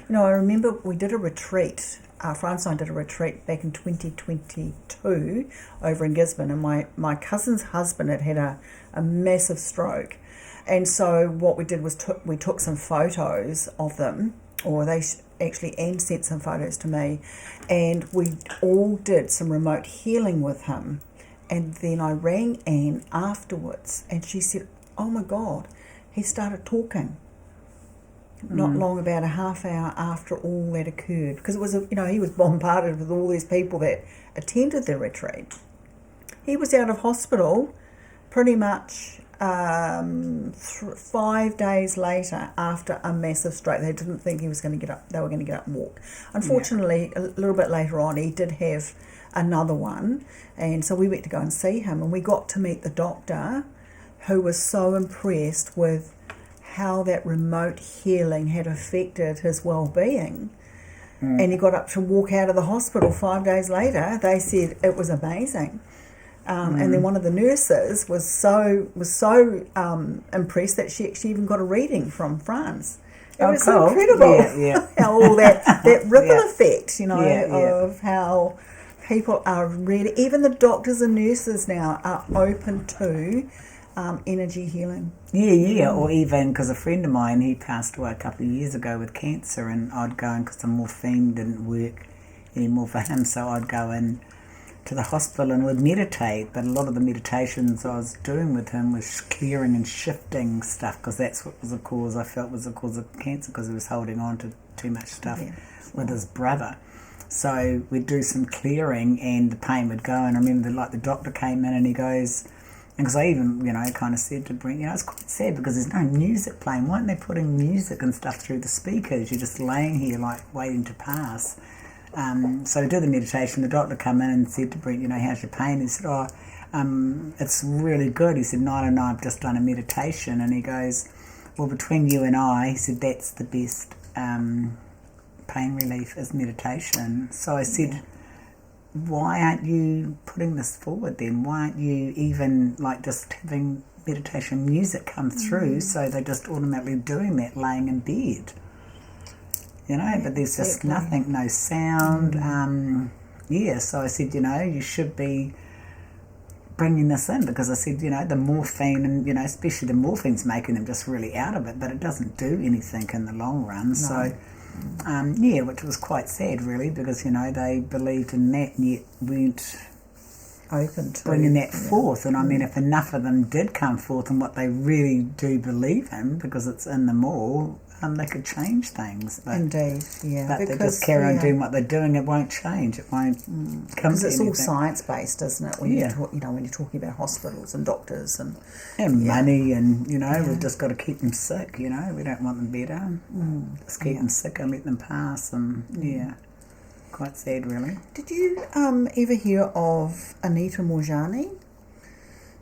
I remember we did a retreat. Franz and I did a retreat back in 2022 over in Gisborne, and my cousin's husband had a massive stroke, and so what we did was we took some photos of them, or they actually Anne sent some photos to me, and we all did some remote healing with him. And then I rang Anne afterwards, and she said, oh my God, he started talking not long, about a half hour after all that occurred, because it was he was bombarded with all these people that attended the retreat. He was out of hospital pretty much 5 days later after a massive stroke. They didn't think he was going to get up. They were going to get up and walk. Unfortunately, a little bit later on, he did have another one, and so we went to go and see him, and we got to meet the doctor, who was so impressed with how that remote healing had affected his well-being. And he got up to walk out of the hospital 5 days later. They said it was amazing. And then one of the nurses was so impressed that she actually even got a reading from France. It was cool. incredible how all that ripple effect, of how people are really, even the doctors and nurses now are open to energy healing. Or even, because a friend of mine, he passed away a couple of years ago with cancer, and I'd go in because the morphine didn't work anymore for him, so I'd go in to the hospital and would meditate, but a lot of the meditations I was doing with him was clearing and shifting stuff, because that's what was the cause, I felt, was the cause of cancer, because he was holding on to too much stuff with his brother. So we'd do some clearing and the pain would go, and I remember the doctor came in and he goes, because I even, kind of said to Brent, it's quite sad because there's no music playing. Why aren't they putting music and stuff through the speakers? You're just laying here like waiting to pass. So we did the meditation. The doctor came in and said to Brent, how's your pain? He said, it's really good. He said, Nyla and I have just done a meditation. And he goes, well, between you and I, he said, that's the best pain relief is meditation. So I said, why aren't you putting this forward then? Why aren't you even like just having meditation music come through so they're just automatically doing that laying in bed? You know, but there's just nothing, no sound. So I said, you should be bringing this in, because I said, the morphine and, especially the morphine's making them just really out of it, but it doesn't do anything in the long run. No. So, which was quite sad really, because, they believed in that and yet weren't open to bringing that forth. And I mean, if enough of them did come forth and what they really do believe in, because it's in them all, they could change things. But, indeed, But they just carry on doing what they're doing. It won't change. It won't come to anything. Because it's all science based, isn't it? When you talk, when you're talking about hospitals and doctors and money, and we've just got to keep them sick. We don't want them better. Just keep them sick and let them pass. And quite sad, really. Did you ever hear of Anita Morjani?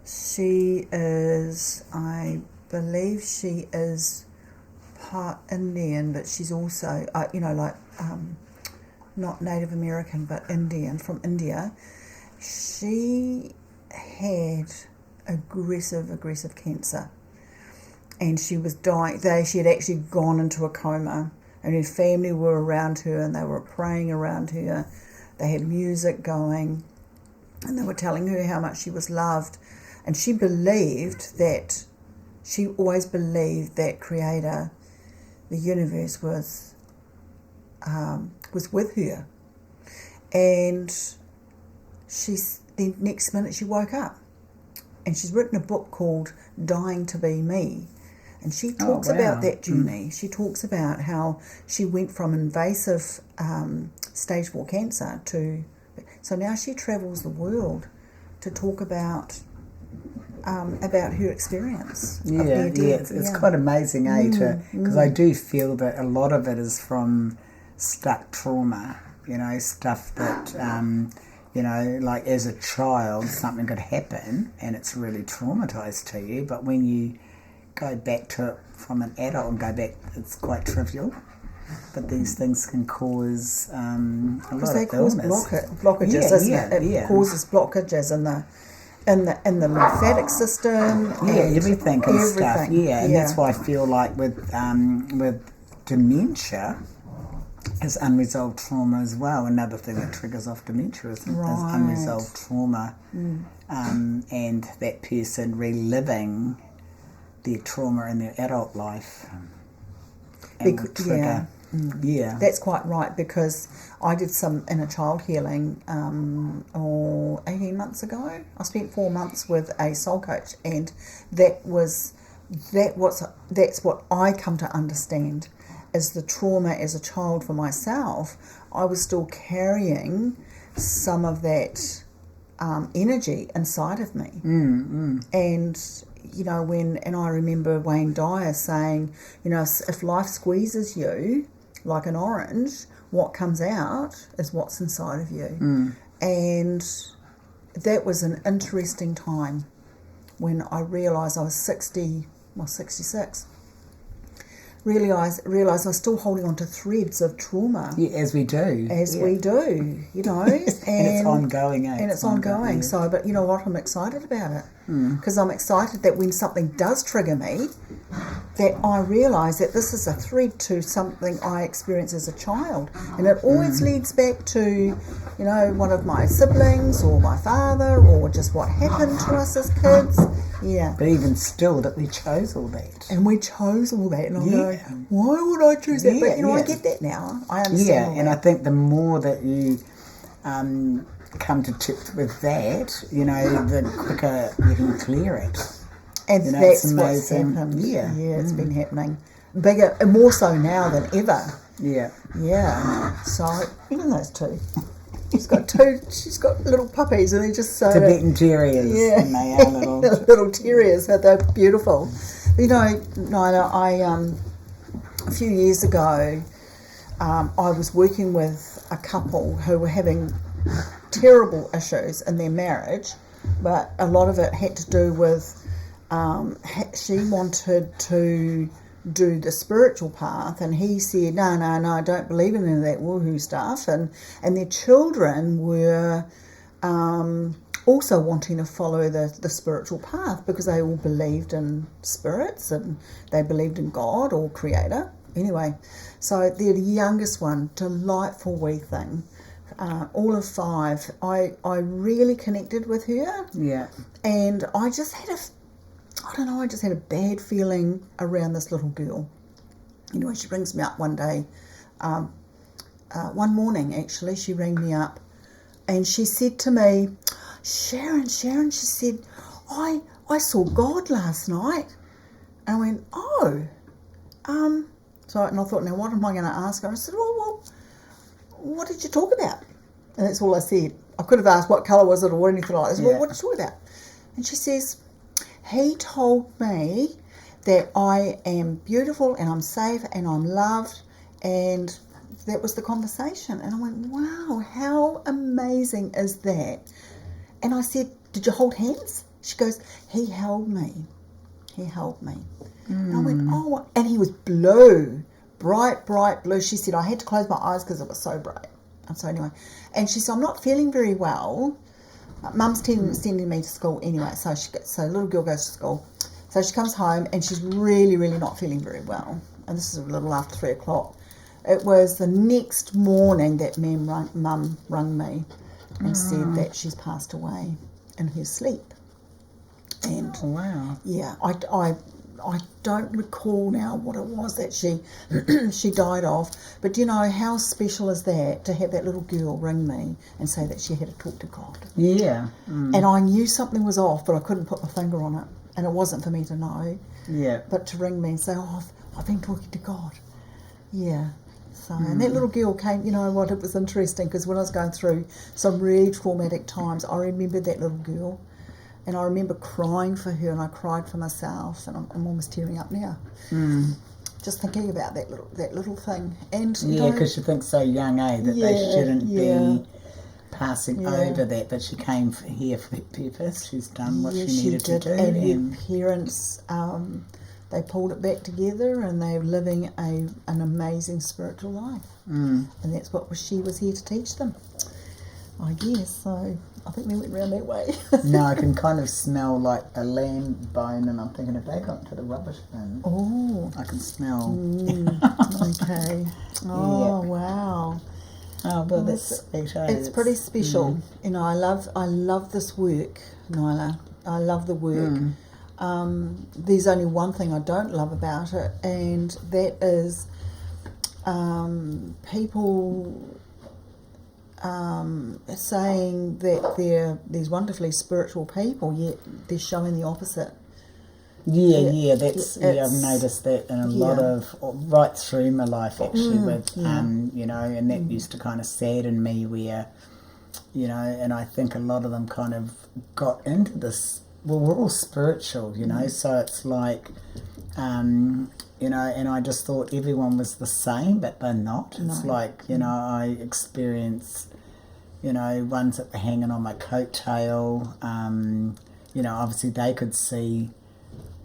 She is, I believe, she is part Indian, but she's also, not Native American, but Indian, from India. She had aggressive cancer, and she was dying. She had actually gone into a coma, and her family were around her, and they were praying around her. They had music going, and they were telling her how much she was loved, and she always believed that Creator, the universe, was with her. And the next minute she woke up, and she's written a book called Dying to Be Me, and she talks about that journey. She talks about how she went from invasive stage 4 cancer so now she travels the world to talk about her experience. It's quite amazing, because I do feel that a lot of it is from stuck trauma, stuff that, like as a child something could happen and it's really traumatised to you, but when you go back to it from an adult it's quite trivial. But these things can cause a lot of illness. Blockages, It causes blockages in the lymphatic system. Everything and stuff. And that's why I feel like with dementia is unresolved trauma as well. Another thing that triggers off dementia is unresolved trauma, and that person reliving their trauma in their adult life. That's quite right, because I did some inner child healing 18 months ago. I spent 4 months with a soul coach, and that's what I come to understand is the trauma as a child for myself. I was still carrying some of that energy inside of me. And and I remember Wayne Dyer saying, if life squeezes you like an orange, what comes out is what's inside of you. And that was an interesting time when I realised I was 66. Realised I was still holding on to threads of trauma. Yeah, as we do. We do, and it's ongoing, And it's ongoing. Yeah. So, but you know what? I'm excited about it. Because I'm excited that when something does trigger me, that I realise that this is a thread to something I experienced as a child. And it always leads back to, one of my siblings or my father, or just what happened to us as kids. Yeah. But even still, that we chose all that. And we chose all that. And I'm going, why would I choose that? But, I get that now. I understand all that. And I think the more that you come to terms with that, the quicker you can clear it. And that's what's happened. Yeah, it's been happening. Bigger, and more so now than ever. Yeah. So, even those two. She's got little puppies, and they're just so... Tibetan Terriers. Yeah. And they are little... little terriers, they're beautiful. Nyla, a few years ago, I was working with a couple who were having terrible issues in their marriage, but a lot of it had to do with she wanted to do the spiritual path, and he said, no, I don't believe in any of that woohoo stuff, and their children were also wanting to follow the spiritual path because they all believed in spirits and they believed in God or Creator. Anyway, so they're the youngest one, delightful wee thing, all of 5. I really connected with her. Yeah. And I just had a bad feeling around this little girl. Anyway, she brings me up one day, one morning actually, she rang me up and she said to me, Sharon, she said, I saw God last night. And I went, oh, so, and I thought, now what am I going to ask her? I said, well, what did you talk about? And that's all I said. I could have asked what colour was it or anything like that. I said, well, what did you talk about? And she says, he told me that I am beautiful and I'm safe and I'm loved, and that was the conversation. And I went, wow, how amazing is that? And I said, did you hold hands? She goes, he held me. And I went, oh, and he was blue, bright blue. She said, I had to close my eyes because it was so bright. And so anyway, and she said, I'm not feeling very well. Mum's sending me to school anyway, so little girl goes to school. So she comes home and she's really, really not feeling very well. And this is a little after 3 o'clock. It was the next morning that Mum rang me and said that she's passed away in her sleep. And wow. Yeah, I don't recall now what it was that she she died of, but do you know how special is that to have that little girl ring me and say that she had to talk to God? Yeah. And I knew something was off, but I couldn't put my finger on it, and it wasn't for me to know. Yeah. But to ring me and say, oh, I've been talking to God. Yeah. So, and that little girl came, you know what, it was interesting because when I was going through some really traumatic times, I remembered that little girl. And I remember crying for her, and I cried for myself, and I'm almost tearing up now. Just thinking about that little thing. And because you think so young, that they shouldn't be passing over that, but she came here for that purpose. She's done what she needed to do. And her parents, they pulled it back together, and they're living an amazing spiritual life. And that's what she was here to teach them, I guess. So I think we went round that way. No, I can kind of smell like a lamb bone, and I'm thinking if they got to the rubbish bin, I can smell. Okay. Oh, wow. Oh, well, that's sweet. It's pretty special. You know, I love this work, Nyla. I love the work. There's only one thing I don't love about it, and that is people saying that they're these wonderfully spiritual people, yet they're showing the opposite. I've noticed that in a lot of, right through my life actually, with you know, and that used to kind of sadden me where, you know, and I think a lot of them kind of got into this, well, we're all spiritual, you know, so it's like, you know, and I just thought everyone was the same, but they're not. It's like, you know, I experienced, you know, ones that were hanging on my coattail, you know, obviously they could see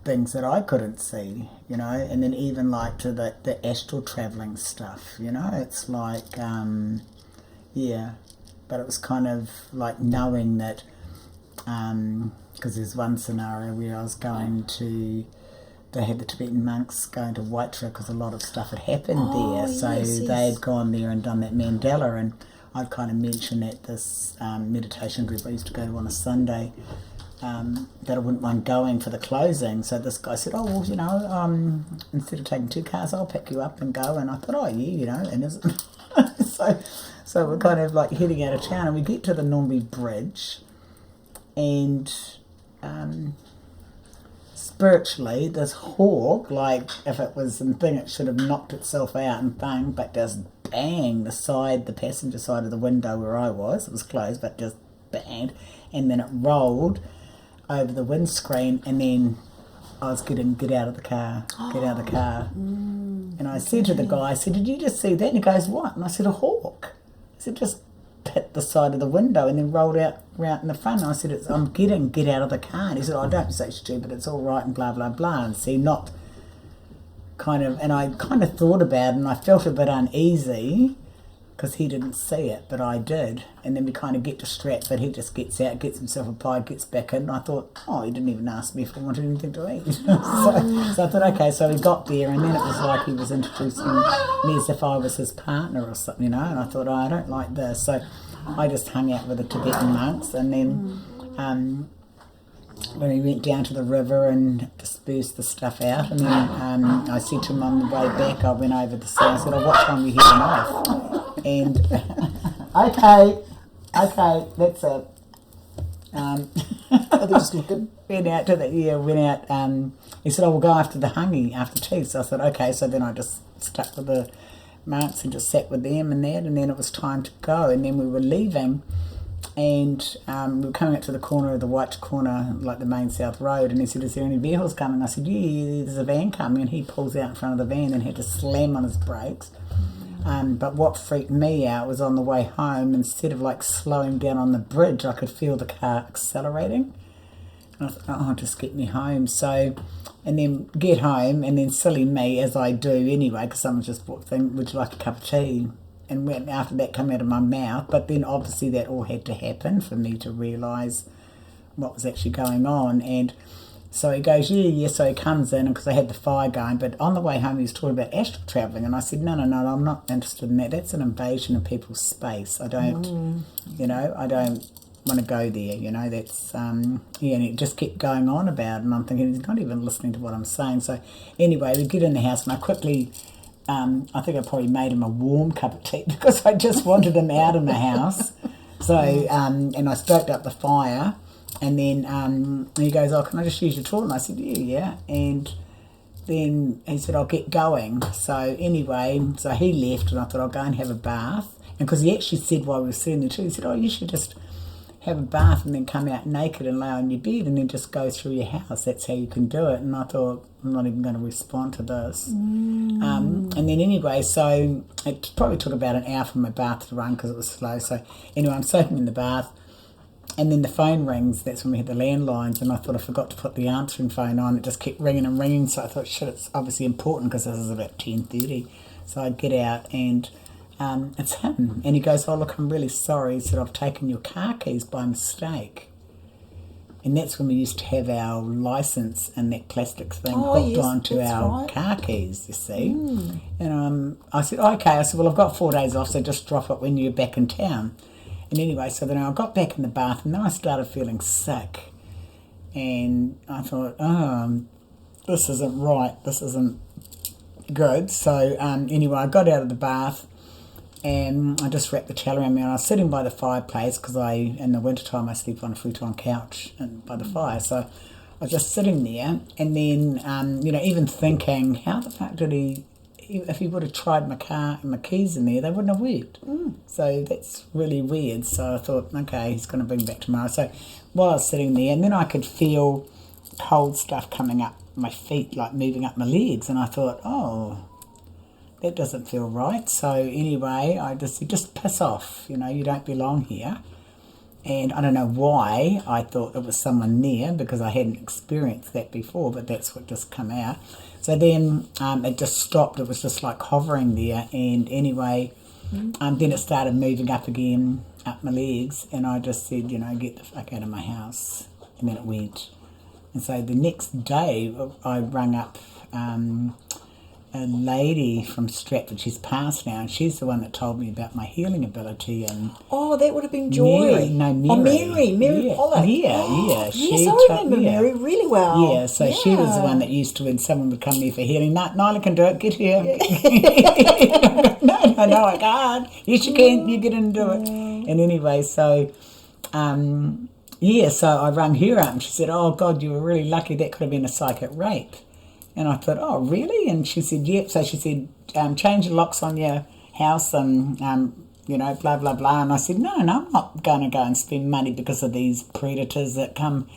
things that I couldn't see, you know, and then even like to the astral travelling stuff, you know, it's like, but it was kind of like knowing that, because there's one scenario where I was going to, they had the Tibetan monks going to Whitehall because a lot of stuff had happened there, so they had gone there and done that mandala, and I'd kind of mentioned at this meditation group I used to go to on a Sunday, that I wouldn't mind going for the closing. So this guy said, oh, well, you know, instead of taking 2 cars, I'll pick you up and go. And I thought, oh, yeah, you know, and isn't so we're kind of like heading out of town, and we get to the Norby Bridge, and spiritually, this hawk, like if it was a thing, it should have knocked itself out and bang, but just bang the passenger side of the window where I was. It was closed, but just banged, and then it rolled over the windscreen, and then I was get out of the car. And I said to the guy, I said, did you just see that? And he goes, what? And I said, a hawk. I said, just hit the side of the window and then rolled out in the front. And I said, I'm get out of the car. And he said, oh, don't be so stupid, it's all right, and blah, blah, blah. And see, not and I kind of thought about it, and I felt a bit uneasy because he didn't see it, but I did. And then we kind of get distracted, but he just gets out, gets himself a pie, gets back in. And I thought, oh, he didn't even ask me if I wanted anything to eat. so I thought, okay, so we got there, and then it was like he was introducing me as if I was his partner or something, you know. And I thought, oh, I don't like this. So I just hung out with the Tibetan monks, and then when we went down to the river and dispersed the stuff out, and then I said to him on the way back, I went over to see, I said, oh, what time are we heading off? And okay, that's it. Are they just looking? Went out. He said, oh, we'll go after the hangi after tea. So I said, okay. So then I just stuck with the monks and just sat with them and that, and then it was time to go. And then we were leaving, and we were coming up to the corner of the White Corner, like the main South Road, and he said, is there any vehicles coming? I said, yeah, there's a van coming, and he pulls out in front of the van and had to slam on his brakes. But what freaked me out was on the way home, instead of like slowing down on the bridge, I could feel the car accelerating. And I thought, oh, just get me home. So, and then get home, and then silly me, as I do anyway, because someone just bought would you like a cup of tea? And when, after that came out of my mouth, but then obviously that all had to happen for me to realise what was actually going on. And so he goes, yeah, so he comes in, because I had the fire going, but on the way home he was talking about astral travelling, and I said, no, I'm not interested in that. That's an invasion of people's space. I don't, I don't want to go there, that's, and it just kept going on about it, and I'm thinking, he's not even listening to what I'm saying. So anyway, we get in the house, and I quickly, I think I probably made him a warm cup of tea, because I just wanted him out of the house. So, and I stoked up the fire. And then he goes, oh, can I just use your toilet? And I said, yeah. And then he said, I'll get going. So anyway, so he left, and I thought I'll go and have a bath. And because he actually said while we were sitting there too, he said, oh, you should just have a bath and then come out naked and lay on your bed and then just go through your house. That's how you can do it. And I thought, I'm not even going to respond to this. And then anyway, so it probably took about an hour for my bath to run because it was slow. So anyway, I'm soaking in the bath. And then the phone rings. That's when we had the landlines, and I thought I forgot to put the answering phone on. It just kept ringing and ringing, so I thought, shit, it's obviously important because this is about 10:30. So I get out, and it's him. And he goes, oh, look, I'm really sorry. He said, I've taken your car keys by mistake. And that's when we used to have our licence and that plastic thing hooked onto our car keys, you see. And I said, okay. I said, well, I've got 4 days off, so just drop it when you're back in town. And anyway, so then I got back in the bath, and then I started feeling sick. And I thought, this isn't right. This isn't good. So anyway, I got out of the bath, and I just wrapped the towel around me, and I was sitting by the fireplace because in the wintertime, I sleep on a futon couch and by the fire. So I was just sitting there, and then, even thinking, how the fuck did if he would have tried my car and my keys in there, they wouldn't have worked. So that's really weird. So I thought, okay, he's going to bring back tomorrow. So while I was sitting there, and then I could feel cold stuff coming up my feet, like moving up my legs. And I thought, oh, that doesn't feel right. So anyway, I just said, just piss off. You don't belong here. And I don't know why I thought it was someone there, because I hadn't experienced that before, but that's what just come out. So then it just stopped. It was just like hovering there. And anyway, then it started moving up again, up my legs. And I just said, get the fuck out of my house. And then it went. And so the next day I rang up a lady from Stratford. She's passed now, and she's the one that told me about my healing ability. And that would have been Joy. Mary Pollock. Yeah. Yes, I remember Mary really well. Yeah, so she was the one that used to, when someone would come there for healing, Nyla can do it, get here. No, I can't. Yes, you can. You get in and do it. And anyway, so so I rang her up, and she said, oh God, you were really lucky. That could have been a psychic rape. And I thought, oh, really? And she said, yep. So she said, change the locks on your house and, blah, blah, blah. And I said, no, I'm not going to go and spend money because of these predators that come,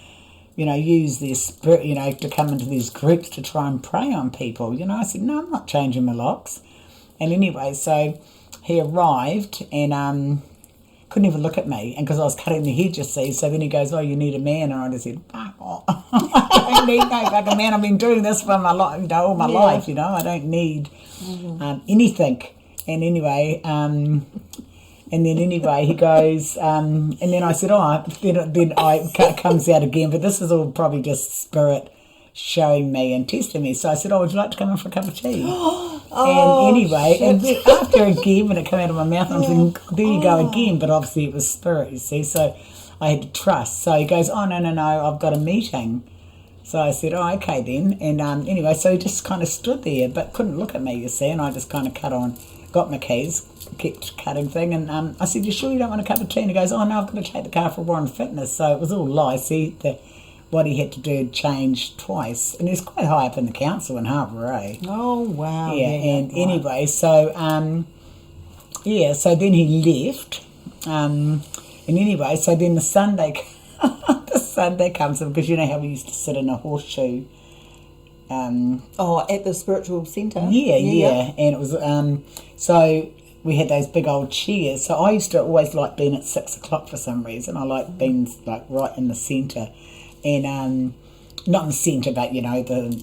use their spirit, to come into these groups to try and prey on people. I said, no, I'm not changing my locks. And anyway, so he arrived and couldn't even look at me, and because I was cutting the hedge, you see. So then he goes, oh, you need a man. And I just said, fuck off. don't need no fucking man. I've been doing this for my life, all my life. I don't need anything. And anyway, he goes, and then I said, then it comes out again. But this is all probably just spirit showing me and testing me. So I said, would you like to come in for a cup of tea? And anyway, and then after again, when it came out of my mouth, I'm thinking, there you go again. But obviously it was spirit, you see. So I had to trust. So he goes, no, I've got a meeting. So I said, okay then. And anyway, so he just kind of stood there, but couldn't look at me, you see. And I just kind of got my keys, kept cutting thing. And I said, you sure you don't want a cup of tea? And he goes, no, I've got to take the car for Warren Fitness. So it was all lies. See, what he had to do had changed twice. And he was quite high up in the council in Harbour, eh? Oh, wow. Yeah, and anyway, so, so then he left. And anyway, so then the Sunday comes in, because you know how we used to sit in a horseshoe. At the spiritual centre? Yeah. And it was, so we had those big old chairs. So I used to always like being at 6 o'clock for some reason. I like being like right in the centre. And not in the centre, but the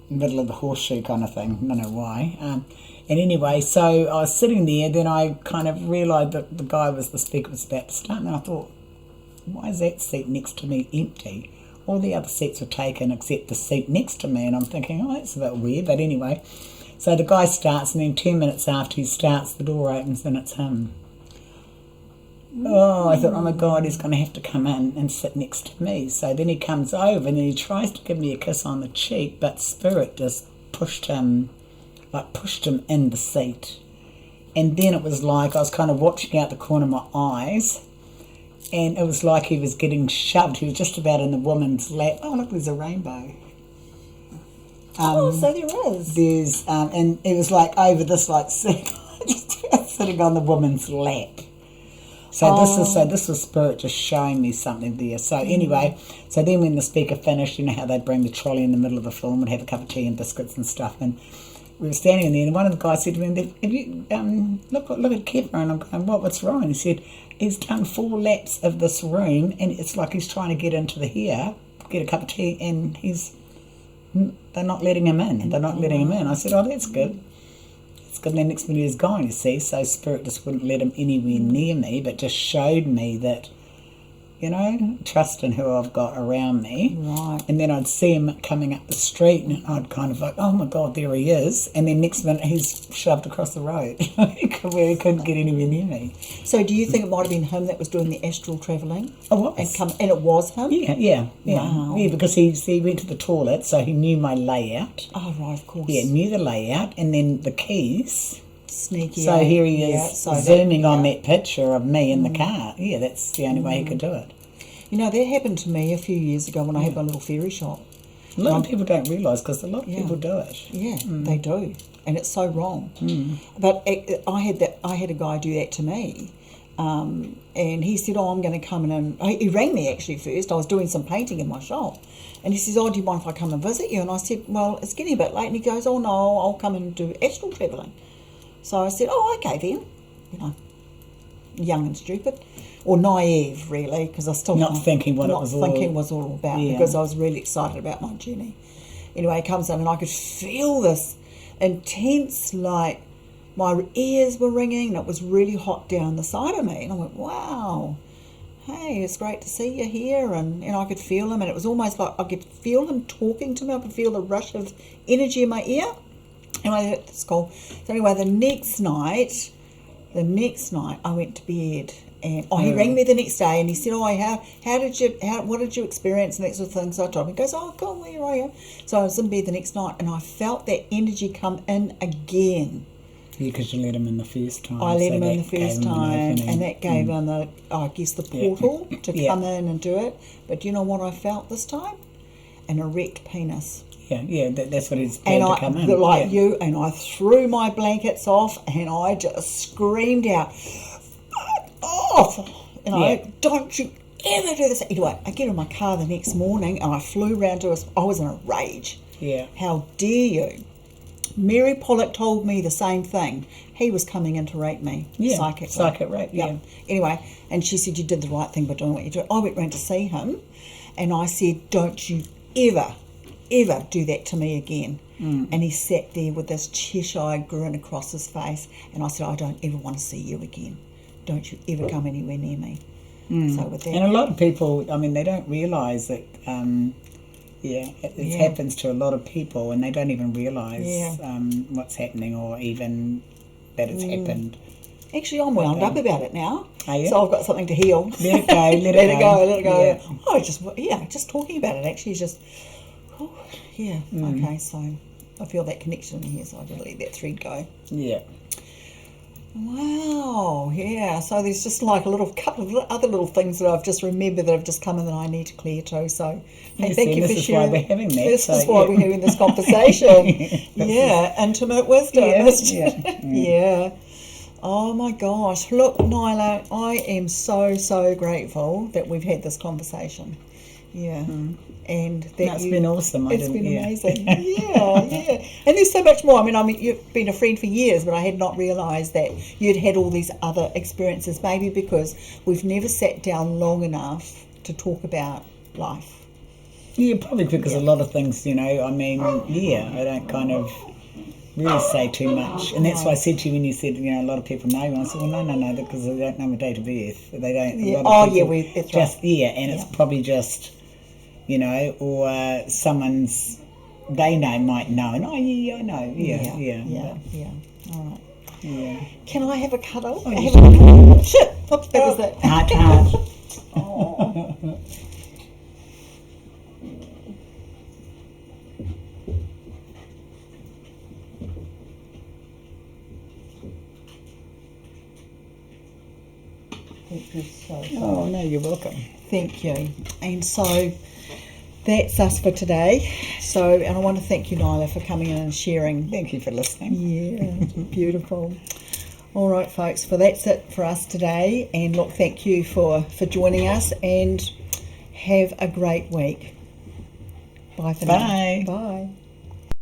middle of the horseshoe kind of thing. I don't know why. And anyway, so I was sitting there. Then I kind of realised that the speaker was about to start, and I thought, why is that seat next to me empty? All the other seats were taken except the seat next to me, and I'm thinking, that's a bit weird. But anyway, so the guy starts, and then 2 minutes after he starts, the door opens, and it's him. I thought, oh my God, he's going to have to come in and sit next to me. So then he comes over and then he tries to give me a kiss on the cheek, but spirit just pushed him in the seat. And then it was like I was kind of watching out the corner of my eyes, and it was like he was getting shoved. He was just about in the woman's lap. Oh, look, there's a rainbow. So there is. There's, and it was like over this, like sitting on the woman's lap. So this was spirit just showing me something there. So anyway, so then when the speaker finished, you know how they'd bring the trolley in the middle of the film and have a cup of tea and biscuits and stuff, and we were standing there, and one of the guys said to me, "Have you look at Kevin?" And I'm going, "What's wrong?" And he said, "He's done 4 laps of this room, and it's like he's trying to get into get a cup of tea, and they're not letting him in. They're not letting him in." I said, "Oh, that's good." And then next minute he was gone, you see, so spirit just wouldn't let him anywhere near me, but just showed me that, trust in who I've got around me. Right. And then I'd see him coming up the street, and I'd kind of like, oh my God, there he is. And then next minute he's shoved across the road where he couldn't get anywhere near me. So do you think it might have been him that was doing the astral travelling? Oh, what? And it was him? Yeah. Wow. Yeah, because he went to the toilet, so he knew my layout. Oh, right, of course. Yeah, knew the layout, and then the keys. Sneaky. So here he is, zooming on that picture of me in the car. Yeah, that's the only way he could do it. That happened to me a few years ago when I had my little fairy shop. A lot of people don't realise, because a lot of people do it. Yeah, they do, and it's so wrong. But I had a guy do that to me, and he said, "Oh, I'm going to come in." And he rang me actually first. I was doing some painting in my shop, and he says, "Oh, do you mind if I come and visit you?" And I said, "Well, it's getting a bit late." And he goes, "Oh no, I'll come and do astral travelling." So I said, "Oh, okay then," young and stupid, or naive really, because I still not thinking what it was all about, because I was really excited about my journey. Anyway, he comes in and I could feel this intense, like my ears were ringing, and it was really hot down the side of me, and I went, "Wow, hey, it's great to see you here," and I could feel him, and it was almost like I could feel him talking to me. I could feel the rush of energy in my ear. Anyway, that's cool. So anyway, the next night I went to bed, and he rang me the next day, and he said, "Oh, what did you experience?" and that sort of thing. So I told him. He goes, "Oh, cool, here I am." So I was in bed the next night, and I felt that energy come in again. Yeah, because you let him in the first time. I let him in the first time, and that gave him the portal to come in and do it. But do you know what I felt this time? An erect penis. Yeah, that's what he's planned to come in. And I threw my blankets off, and I just screamed out, "Fuck off!" Don't you ever do this. Anyway, I get in my car the next morning, and I flew round to I was in a rage. Yeah. How dare you? Mary Pollock told me the same thing. He was coming in to rape me. Yeah, psychic rape, yeah. Anyway, and she said, "You did the right thing by doing what you did." I went round to see him, and I said, "Don't you ever do that to me again. And he sat there with this Cheshire grin across his face, and I said, I don't ever want to see you again. Don't you ever come anywhere near me. So with that, and a lot of people, I mean, they don't realise that, it happens to a lot of people, and they don't even realise what's happening, or even that it's happened. Actually, I'm wound up about it now. Are you? So I've got something to heal. Let it go, let it go. Yeah. Oh, just talking about it actually is just, okay, so I feel that connection in here, so I can let that thread go. Yeah. Wow, yeah. So there's just like a couple of other little things that I've just remembered that have just come in that I need to clear too. So hey, thank you for sharing. This is why we're having that. This is why we're having this conversation. Intimate wisdom. Yeah. Oh my gosh. Look, Nyla, I am so grateful that we've had this conversation. Yeah. And that's been awesome. It's been amazing. Yeah. And there's so much more. I mean, you've been a friend for years, but I had not realised that you'd had all these other experiences, maybe because we've never sat down long enough to talk about life. Yeah, probably because a lot of things, I mean, I don't kind of really say too much. And that's why I said to you when you said, a lot of people know. And I said, well, no, because they don't know my date of birth. They don't. Yeah. That's just, right. And it's probably just, or someone's, they might know. And I know. Yeah. All right. Yeah. Can I have a cuddle? Oh, Shit. Oops, that was it. Heart. Oh. Thank you so much. Oh, no, you're welcome. Thank you. And so that's us for today. And I want to thank you, Nyla, for coming in and sharing. Thank you for listening. Yeah, beautiful. All right, folks, that's it for us today. And look, thank you for joining us, and have a great week. Bye for now. Bye. Bye.